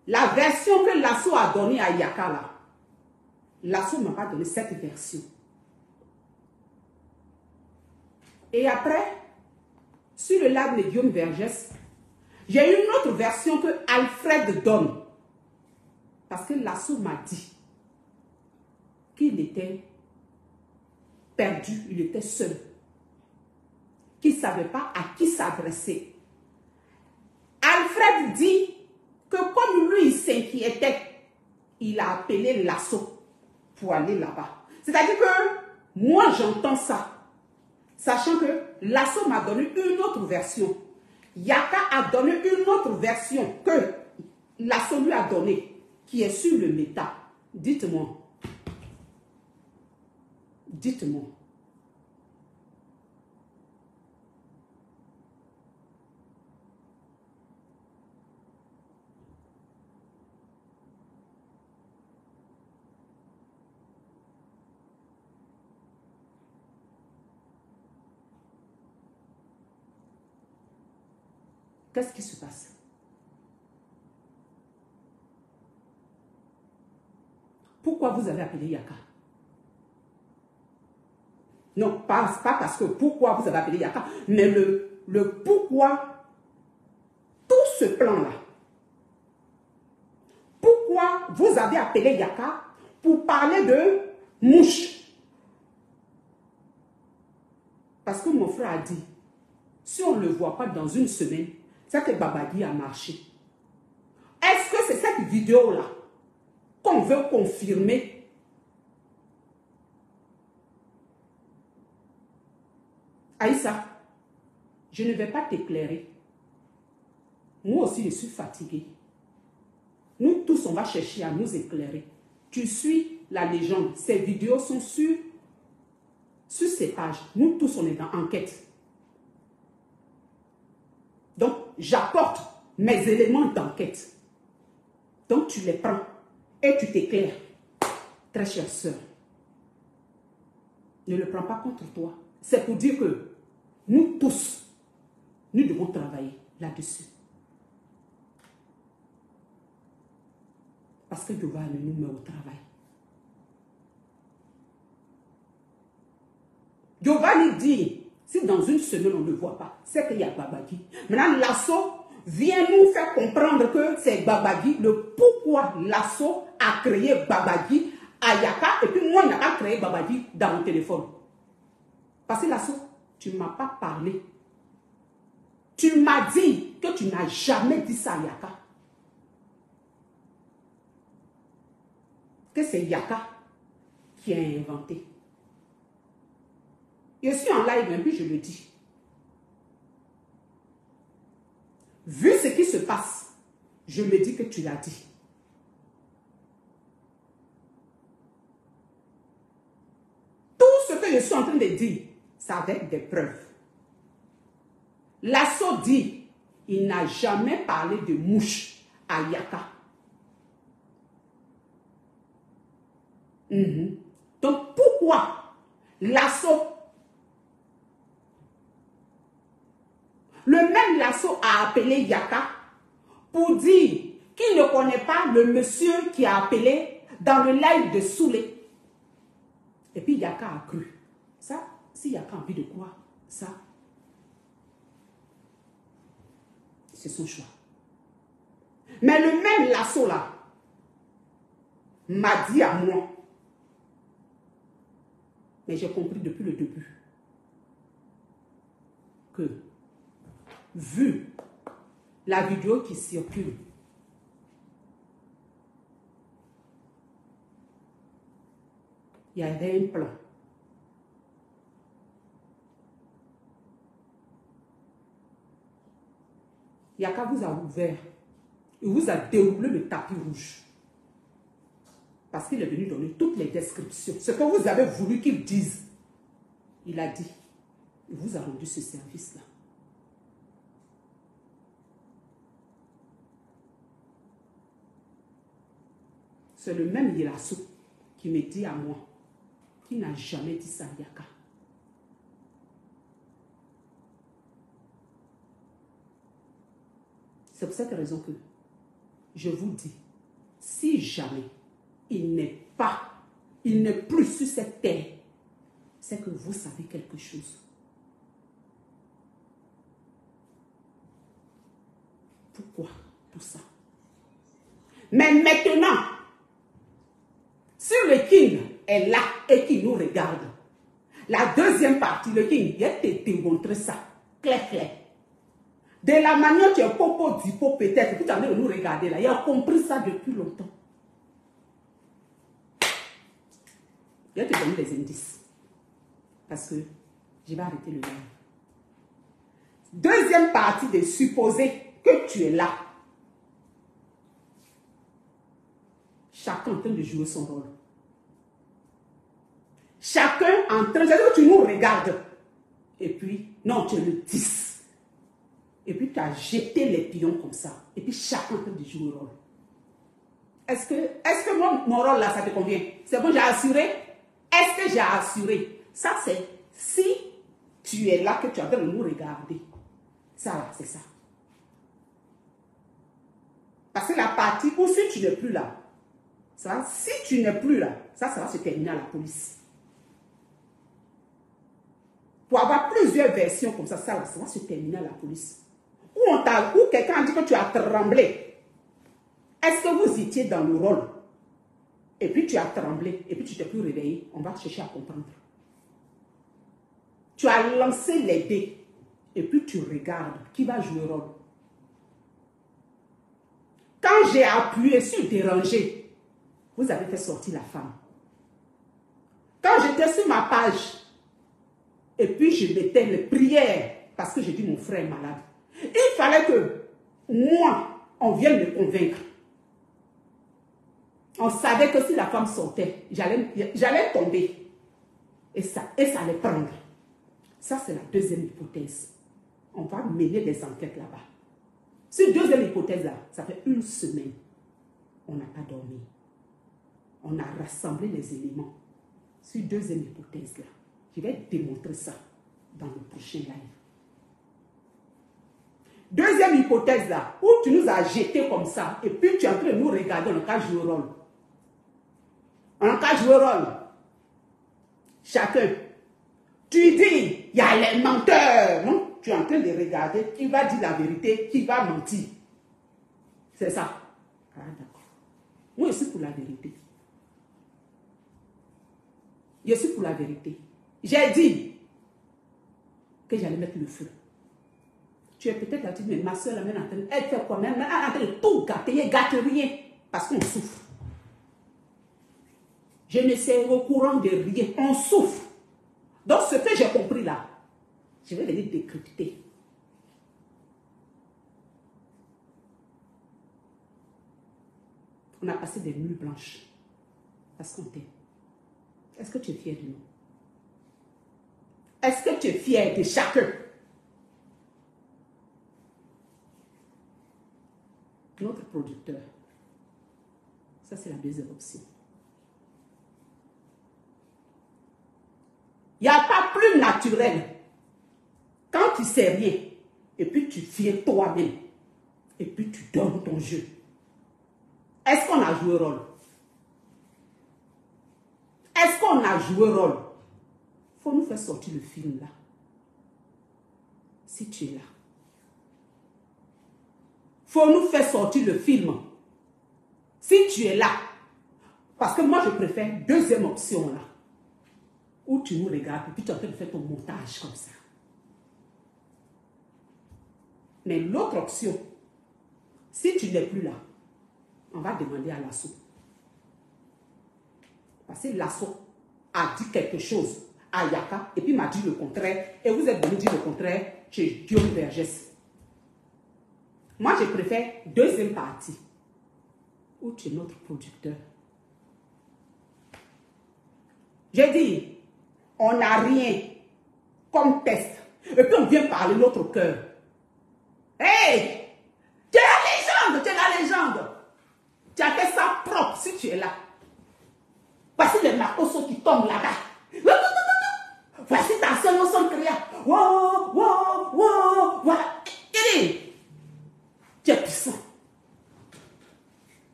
La version que Lasso a donnée à Yaka, là, Lasso ne m'a pas donné cette version. Et après, sur le live de Guillaume Vergès, j'ai une autre version que Alfred donne. Parce que Lasso m'a dit qu'il était perdu, il était seul. Qu'il ne savait pas à qui s'adresser. Alfred dit que comme lui, il s'inquiétait, il a appelé Lasso pour aller là-bas. C'est-à-dire que moi, j'entends ça, sachant que Lasso m'a donné une autre version. Yaka a donné une autre version que Lasso lui a donnée, qui est sur le méta. Dites-moi. Dites-moi. Qu'est-ce qui se passe? Pourquoi vous avez appelé Yaka? Non, pas parce que pourquoi vous avez appelé Yaka, mais le pourquoi tout ce plan-là. Pourquoi vous avez appelé Yaka pour parler de mouche? Parce que mon frère a dit, si on ne le voit pas dans une semaine, c'est que Babadi a marché. Est-ce que c'est cette vidéo-là qu'on veut confirmer? Aïssa, je ne vais pas t'éclairer. Moi aussi, je suis fatiguée. Nous tous, on va chercher à nous éclairer. Tu suis la légende. Ces vidéos sont sur ces pages. Nous tous, on est en enquête. Donc, j'apporte mes éléments d'enquête. Donc, tu les prends et tu t'éclaires. Très chère sœur, ne le prends pas contre toi. C'est pour dire que nous tous, nous devons travailler là-dessus. Parce que Giovanni nous met au travail. Giovanni dit, si dans une semaine on ne le voit pas, c'est qu'il y a Babadi. Maintenant, l'assaut vient nous faire comprendre que c'est Babadi, le pourquoi l'assaut a créé Babadi à Yaka, et puis moi, je n'ai pas créé Babadi dans mon téléphone. Parce que l'assaut, tu ne m'as pas parlé. Tu m'as dit que tu n'as jamais dit ça à Yaka. Que c'est Yaka qui a inventé. Je suis en live, et puis je le dis. Vu ce qui se passe, je me dis que tu l'as dit. Tout ce que je suis en train de dire, c'est avec des preuves. L'assaut dit, il n'a jamais parlé de mouche à Yaka. Donc pourquoi l'assaut, le même l'assaut a appelé Yaka pour dire qu'il ne connaît pas le monsieur qui a appelé dans le live de Soulé. Et puis Yaka a cru. Ça, si Yaka a envie de croire, ça, c'est son choix. Mais le même l'assaut là m'a dit à moi, mais j'ai compris depuis le début que, vu la vidéo qui circule, il y avait un plan. Yaka vous a ouvert, il vous a déroulé le tapis rouge. Parce qu'il est venu donner toutes les descriptions. Ce que vous avez voulu qu'il dise, il a dit. Il vous a rendu ce service-là. C'est le même Yelasso qui me dit à moi qu'il n'a jamais dit ça à Yaka. C'est pour cette raison que je vous dis, si jamais il n'est plus sur cette terre, c'est que vous savez quelque chose. Pourquoi tout ça? Mais maintenant, si le King est là et qu'il nous regarde, la deuxième partie, le King, il a te démontré ça, clair. De la manière que tu es popo d'hypo peut-être, que tu as envie de nous regarder là, il a compris ça depuis longtemps. Je vais te donner les indices. Parce que je vais arrêter le live. Deuxième partie de supposer que tu es là. Chaque chacun en train de jouer son rôle. Chacun en train, c'est-à-dire que tu nous regardes. Et puis, non, tu le dis. Et puis, tu as jeté les pions comme ça. Et puis, chacun en train de jouer le rôle. Est-ce que mon rôle là, ça te convient? C'est bon, j'ai assuré? Est-ce que j'ai assuré? Ça, c'est si tu es là, que tu es en train de nous regarder. Ça, là, c'est ça. Parce que la partie où si tu n'es plus là, ça, si tu n'es plus là, ça va se terminer à la police. Pour avoir plusieurs versions comme ça, ça va se terminer à la police. Ou quelqu'un a dit que tu as tremblé. Est-ce que vous étiez dans le rôle? Et puis tu as tremblé, et puis tu t'es plus réveillé. On va chercher à comprendre. Tu as lancé les dés, et puis tu regardes qui va jouer le rôle. Quand j'ai appuyé sur déranger, vous avez fait sortir la femme. Quand j'étais sur ma page, et puis je mettais les prières, parce que j'ai dit mon frère est malade. Il fallait que moi, on vienne me convaincre. On savait que si la femme sortait, j'allais tomber. Et ça allait prendre. Ça, c'est la deuxième hypothèse. On va mener des enquêtes là-bas. Cette deuxième hypothèse-là, ça fait une semaine. On n'a pas dormi. On a rassemblé les éléments. Cette deuxième hypothèse-là, je vais démontrer ça dans le prochain live. Deuxième hypothèse là, où tu nous as jetés comme ça, et puis tu es en train de nous regarder, on n'a qu'à jouer le rôle. On n'a qu'à jouer le rôle. Chacun. Tu dis, il y a les menteurs, non? Tu es en train de regarder qui va dire la vérité, qui va mentir. C'est ça. Ah, d'accord. Moi, je suis pour la vérité. Je suis pour la vérité. J'ai dit que j'allais mettre le feu. Tu es peut-être là, tu dis, mais ma soeur, elle fait quoi? Elle est en train de tout gâter, elle ne gâte rien. Parce qu'on souffre. Je ne sais au courant de rien. On souffre. Donc, ce que j'ai compris là, je vais venir décrypter. On a passé des nuits blanches. Parce qu'on t'aime. Est-ce que tu es fier de nous? Est-ce que tu es fier de chacun? Notre producteur. Ça, c'est la deuxième option. Il n'y a pas plus naturel quand tu sais rien et puis tu viens toi-même et puis tu donnes ton jeu. Est-ce qu'on a joué rôle? Est-ce qu'on a joué rôle? Il faut nous faire sortir le film là. Si tu es là. Il faut nous faire sortir le film. Si tu es là. Parce que moi je préfère deuxième option là. Où tu nous regardes et puis tu es en train de faire ton montage comme ça. Mais l'autre option, si tu n'es plus là, on va demander à l'assaut. Parce que l'assaut a dit quelque chose à Yaka et puis m'a dit le contraire. Et vous êtes venu dire le contraire chez Guillaume Vergès. Moi, je préfère deuxième partie où tu es notre producteur. J'ai dit, on n'a rien comme test. Et puis on vient parler notre cœur. Hey! Tu es la légende! Tu es la légende! Tu as fait ça propre si tu es là. Voici les marcos qui tombent là-bas. Voici ta seule notion de crier. Wow, wow, wow, voilà. Tu es puissant.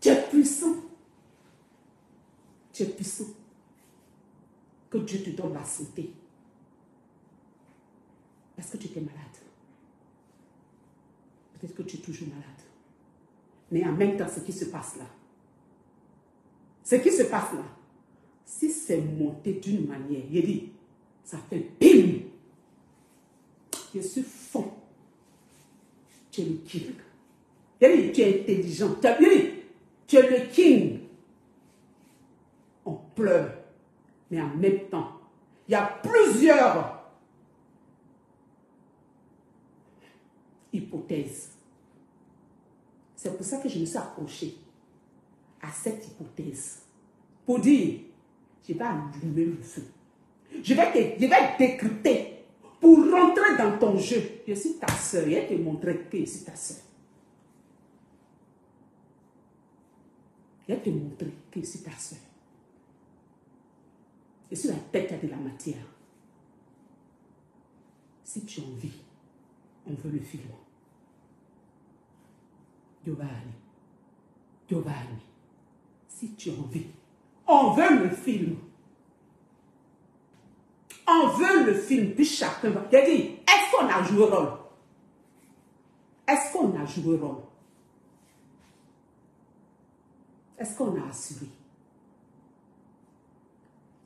Tu es puissant. Tu es puissant. Que Dieu te donne la santé. Est-ce que tu étais malade? Peut-être que tu es toujours malade. Mais en même temps, ce qui se passe là, si c'est monté d'une manière, il dit, ça fait bim. Je suis fond. Tu es le king. Il dit, tu es intelligent. Tu es le king. On pleure. Mais en même temps, il y a plusieurs hypothèses. C'est pour ça que je me suis accrochée à cette hypothèse pour dire, je vais allumer le feu. Je vais décrypter pour rentrer dans ton jeu. Je suis ta soeur. Je vais te montrer que je suis ta soeur. Je vais te montrer que je suis ta soeur. Je suis la tête de la matière. Si tu as envie, on veut le film. Giovanni, si tu as envie, on veut le film. On veut le film, puis chacun va. J'ai dit, est-ce qu'on a joué rôle? Est-ce qu'on a joué rôle? Est-ce qu'on a assuré?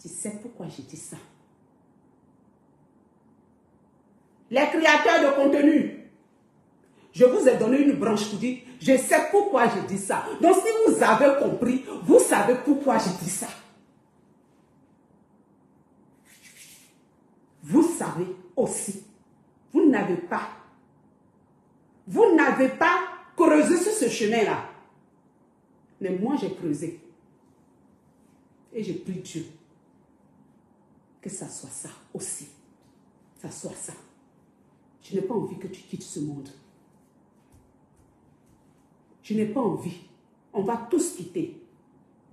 Tu sais pourquoi j'ai dit ça? Les créateurs de contenu, je vous ai donné une branche pour dire, je sais pourquoi j'ai dit ça. Donc si vous avez compris, vous savez pourquoi j'ai dit ça. Vous savez aussi, vous n'avez pas creusé sur ce chemin-là. Mais moi, j'ai creusé. Et j'ai pris Dieu. Que ça soit ça aussi. Ça soit ça. Je n'ai pas envie que tu quittes ce monde. Je n'ai pas envie. On va tous quitter.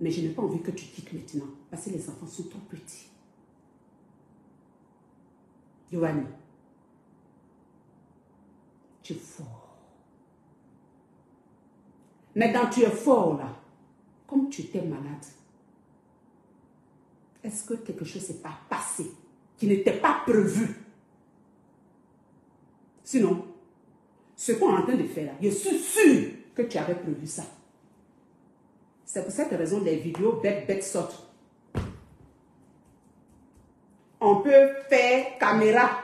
Mais je n'ai pas envie que tu quittes maintenant. Parce que les enfants sont trop petits. Giovanni, tu es fort. Mais quand tu es fort là, comme tu étais malade, est-ce que quelque chose s'est pas passé qui n'était pas prévu? Sinon, ce qu'on est en train de faire là, je suis sûr que tu avais prévu ça. C'est pour cette raison les vidéos bêtes sortent. On peut faire caméra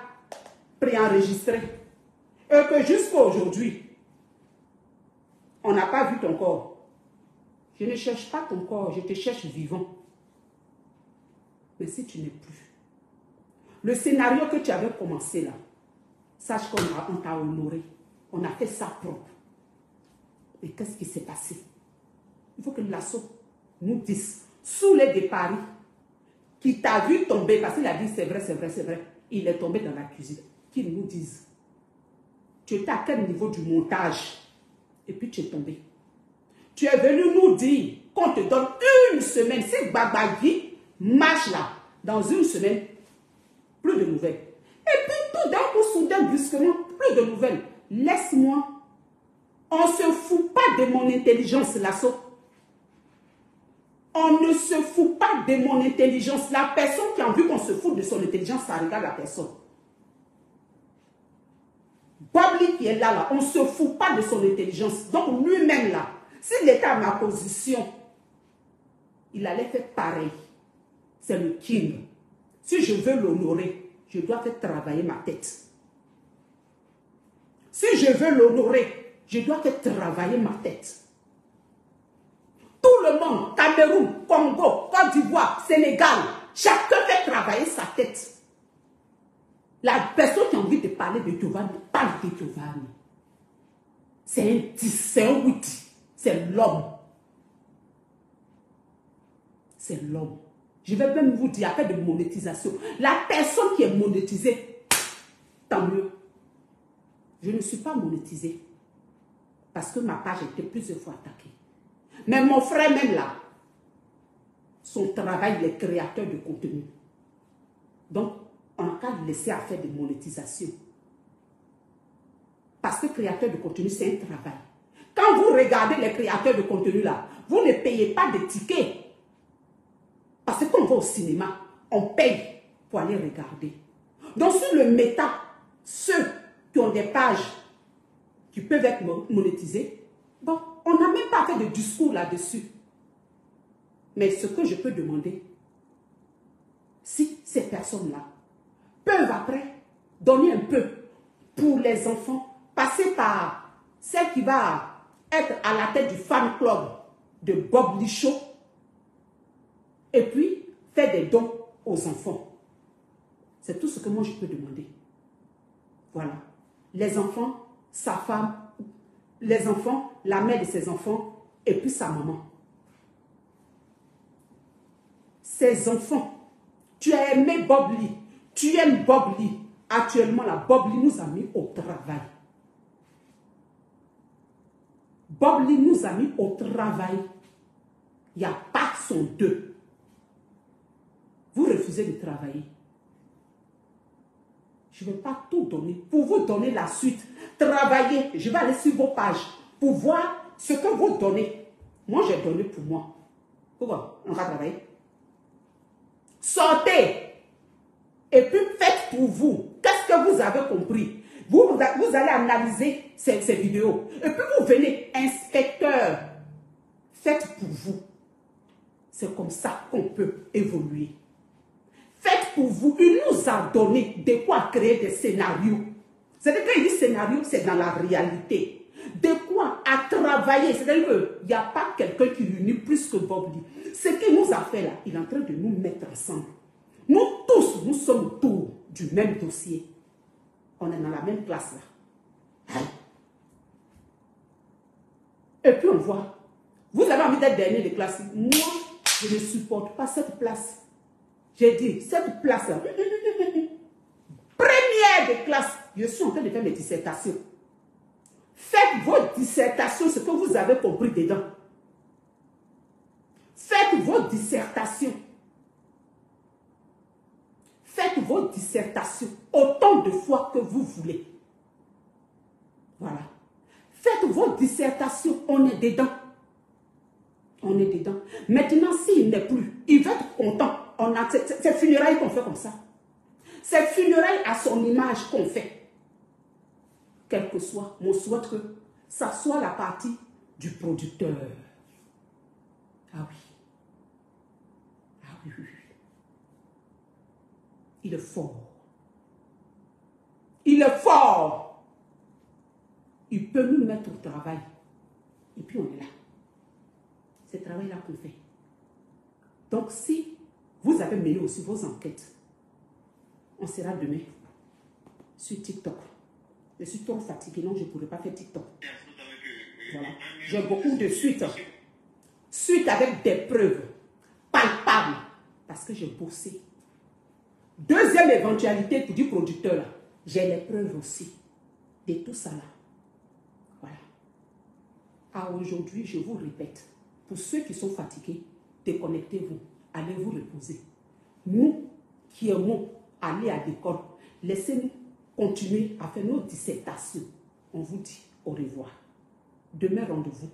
préenregistrée. Et que jusqu'à aujourd'hui, on n'a pas vu ton corps. Je ne cherche pas ton corps, je te cherche vivant. Mais si tu n'es plus, le scénario que tu avais commencé là, sache qu'on t'a honoré. On a fait ça propre. Mais qu'est-ce qui s'est passé? Il faut que l'assaut nous dise, sous les départs, qui t'a vu tomber, parce qu'il a dit c'est vrai, il est tombé dans la cuisine, qu'il nous dise, tu étais à quel niveau du montage et puis tu es tombé. Tu es venu nous dire qu'on te donne une semaine, si Babagui marche là, dans une semaine, plus de nouvelles. Et puis tout d'un coup, soudain, brusquement, plus de nouvelles. Laisse-moi. On ne se fout pas de mon intelligence, l'assaut. On ne se fout pas de mon intelligence. La personne qui a envie qu'on se fout de son intelligence, ça regarde la personne. Bobli qui est là, on ne se fout pas de son intelligence. Donc lui-même là, s'il était à ma position, il allait faire pareil. C'est le king. Si je veux l'honorer, je dois faire travailler ma tête. Si je veux l'honorer, je dois faire travailler ma tête. Tout le monde, Cameroun, Congo, Côte d'Ivoire, Sénégal, chacun fait travailler sa tête. La personne qui a envie de parler de Giovanni, parle de Giovanni. C'est un 10, c'est un 8, c'est l'homme. C'est l'homme. Je vais même vous dire, après de monétisation, la personne qui est monétisée, tant mieux. Je ne suis pas monétisée parce que ma page a été plusieurs fois attaquée. Mais mon frère même là, son travail, il est créateur de contenu. Donc, on n'a qu'à le laisser à faire de monétisation. Parce que créateur de contenu, c'est un travail. Quand vous regardez les créateurs de contenu là, vous ne payez pas de tickets. Parce que quand on va au cinéma, on paye pour aller regarder. Donc sur le méta, ceux qui ont des pages qui peuvent être monétisées, bon, on n'a même pas fait de discours là-dessus. Mais ce que je peux demander, si ces personnes-là peuvent après donner un peu pour les enfants, passer par celle qui va être à la tête du fan club de Bob Lichot, et puis faire des dons aux enfants. C'est tout ce que moi je peux demander. Voilà. Les enfants, sa femme, les enfants, la mère de ses enfants, et puis sa maman. Ces enfants, tu as aimé Bob Lee, tu aimes Bob Lee. Actuellement, la Bob Lee nous a mis au travail. Bob Lee nous a mis au travail. Il n'y a pas son deux. Vous refusez de travailler. Je ne vais pas tout donner. Pour vous donner la suite, travaillez. Je vais aller sur vos pages pour voir ce que vous donnez. Moi, j'ai donné pour moi. Pourquoi? On va travailler. Sortez. Et puis faites pour vous. Qu'est-ce que vous avez compris? Vous allez analyser ces vidéos. Et puis vous venez, inspecteur. Faites pour vous. C'est comme ça qu'on peut évoluer. Faites pour vous. Il nous a donné de quoi créer des scénarios. C'est-à-dire qu'il dit scénario, c'est dans la réalité. De quoi à travailler. C'est-à-dire qu'il n'y a pas quelqu'un qui l'unit plus que Bob Lee. Ce qu'il nous a fait là, il est en train de nous mettre ensemble. Nous tous, nous sommes autour du même dossier. On est dans la même classe là. Et puis on voit. Vous avez envie d'être dernier de classe. Moi, je ne supporte pas cette place. J'ai dit, cette place là. Première de classe. Je suis en train de faire mes dissertations. Faites vos dissertations, ce que vous avez compris dedans. Faites vos dissertations. Faites vos dissertations autant de fois que vous voulez. Voilà. Faites vos dissertations, on est dedans. On est dedans. Maintenant, s'il n'est plus, il va être content. C'est funérailles qu'on fait comme ça. C'est funérailles à son image qu'on fait. Quel que soit, on souhaite que ça soit la partie du producteur. Ah oui. Ah oui, oui, oui. Il est fort. Il est fort. Il peut nous mettre au travail. Et puis on est là. C'est le travail-là qu'on fait. Donc si vous avez mené aussi vos enquêtes, on sera demain sur TikTok. Je suis trop fatiguée, non, je ne pourrai pas faire TikTok. Voilà. J'ai beaucoup de suites. Suite avec des preuves palpables. Parce que j'ai bossé. Deuxième éventualité pour du producteur, j'ai les preuves aussi de tout ça là. Voilà. À aujourd'hui, je vous répète, pour ceux qui sont fatigués, déconnectez-vous, allez vous reposer. Nous qui aimons aller à l'école, laissez-nous continuer à faire nos dissertations. On vous dit au revoir. Demain, rendez-vous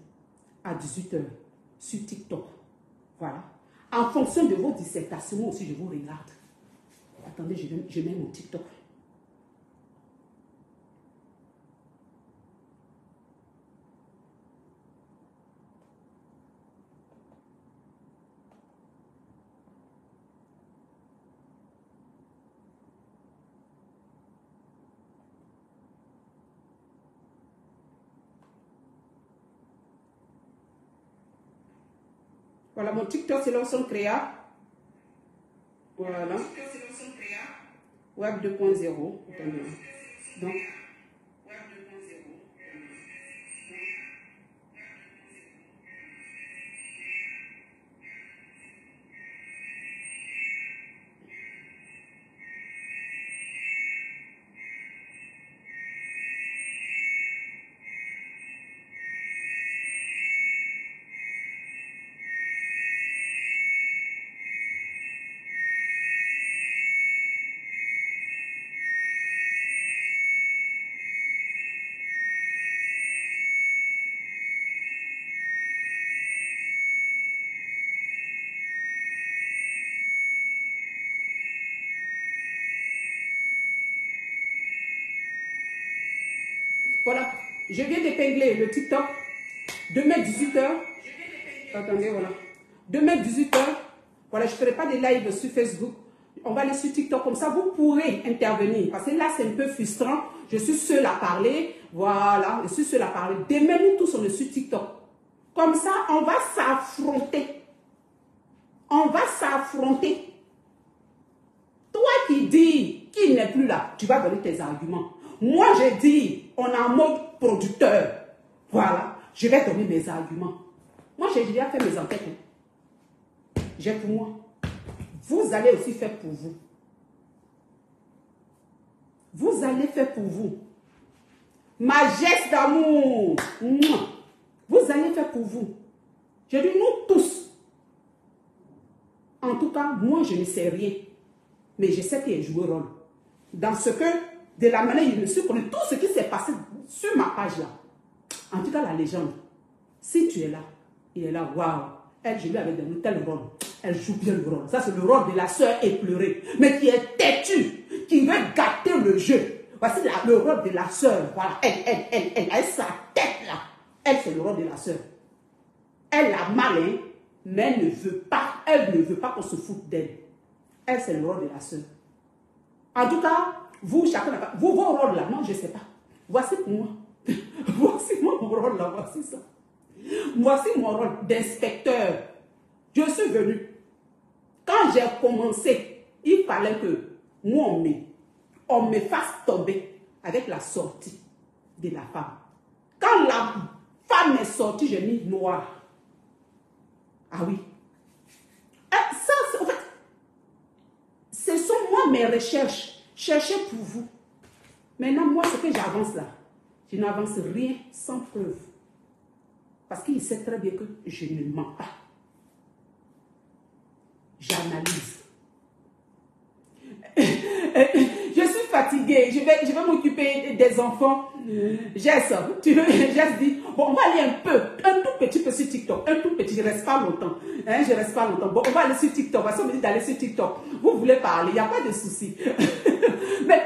à 18 h sur TikTok. Voilà. En fonction de vos dissertations, moi aussi, je vous regarde. Attendez, je mets mon TikTok. Voilà, mon TikTok, c'est l'ensemble créa. Voilà. Web 2.0. Donc, voilà, je viens d'épingler le TikTok. Demain 18 h. Attendez, voilà. Demain 18 h. Voilà, je ne ferai pas de live sur Facebook. On va aller sur TikTok. Comme ça, vous pourrez intervenir. Parce que là, c'est un peu frustrant. Je suis seule à parler. Voilà, je suis seule à parler. Demain, nous tous, on est sur TikTok. Comme ça, on va s'affronter. On va s'affronter. Toi qui dis qu'il n'est plus là, tu vas donner tes arguments. Moi, je dis, on est en mode producteur. Voilà, je vais donner mes arguments. Moi, j'ai déjà fait mes enquêtes. J'ai pour moi. vous allez aussi faire pour vous. Vous allez faire pour vous. Ma geste d'amour. Vous allez faire pour vous. Je dis nous tous. En tout cas, moi, je ne sais rien. Mais je sais qu'il a joué rôle. Dans ce que, de la manière dont je me suis connu, tout ce qui s'est passé sur ma page là. En tout cas, la légende. Si tu es là, il est là, waouh. Elle, je lui avais donné tel rôle. Elle joue bien le rôle. Ça, c'est le rôle de la sœur éplorée. Mais qui est têtue, qui veut gâter le jeu. Voici le rôle de la sœur. Voilà, elle a sa tête là. Elle, c'est le rôle de la sœur. Elle a mal, hein, mais elle ne veut pas qu'on se foute d'elle. Elle, c'est le rôle de la sœur. En tout cas, vous, chacun, vos rôles là, moi, je ne sais pas. Voici pour moi. Voici mon rôle là, voici ça. Voici mon rôle d'inspecteur. Je suis venu. Quand j'ai commencé, il fallait que moi, on me fasse tomber avec la sortie de la femme. Quand la femme est sortie, j'ai mis noir. Ah oui. Ça, en fait, ce sont moi mes recherches. Cherchez pour vous. Maintenant, moi, ce que j'avance là, je n'avance rien sans preuve. Parce qu'il sait très bien que je ne mens pas. J'analyse. Je suis fatiguée. Je vais m'occuper des enfants. Jess, dit, bon, on va aller un tout petit peu sur TikTok. Un tout petit, je ne reste pas longtemps. Hein, je reste pas longtemps. Bon, on va aller sur TikTok. Parce qu'on me dit d'aller sur TikTok. Vous voulez parler, il n'y a pas de souci. Mais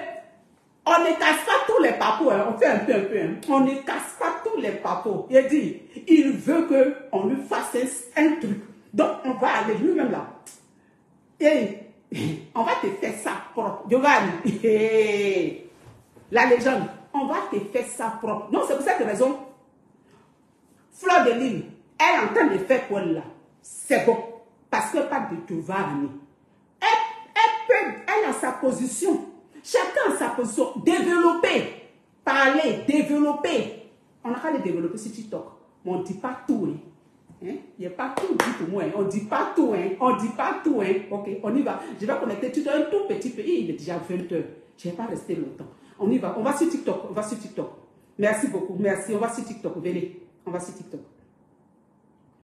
on ne casse pas tous les papos. Hein. On fait un peu. Hein. On ne casse pas tous les papos. Il dit, il veut qu'on lui fasse un truc. Donc, on va aller lui-même là. Et on va te faire ça propre. Giovanni, la légende, on va te faire ça propre. Donc, c'est pour cette raison, Fleur de Lys, elle est en train de faire quoi là? C'est bon. Parce que pas de Giovanni. Elle a sa position. Chacun a sa position. Développer. Parler. Développer. On a qu'à le développer sur TikTok. Mais on ne dit pas tout. Hein. Hein? Il n'y a pas tout dit pour moi. Hein. On ne dit pas tout. Hein. On ne dit pas tout. Hein. Ok, on y va. Je vais connecter tout un tout petit peu. Il est déjà 20 h. Je ne vais pas rester longtemps. On y va. On va sur TikTok. On va sur TikTok. Merci beaucoup. Merci. On va sur TikTok. Venez. On va sur TikTok.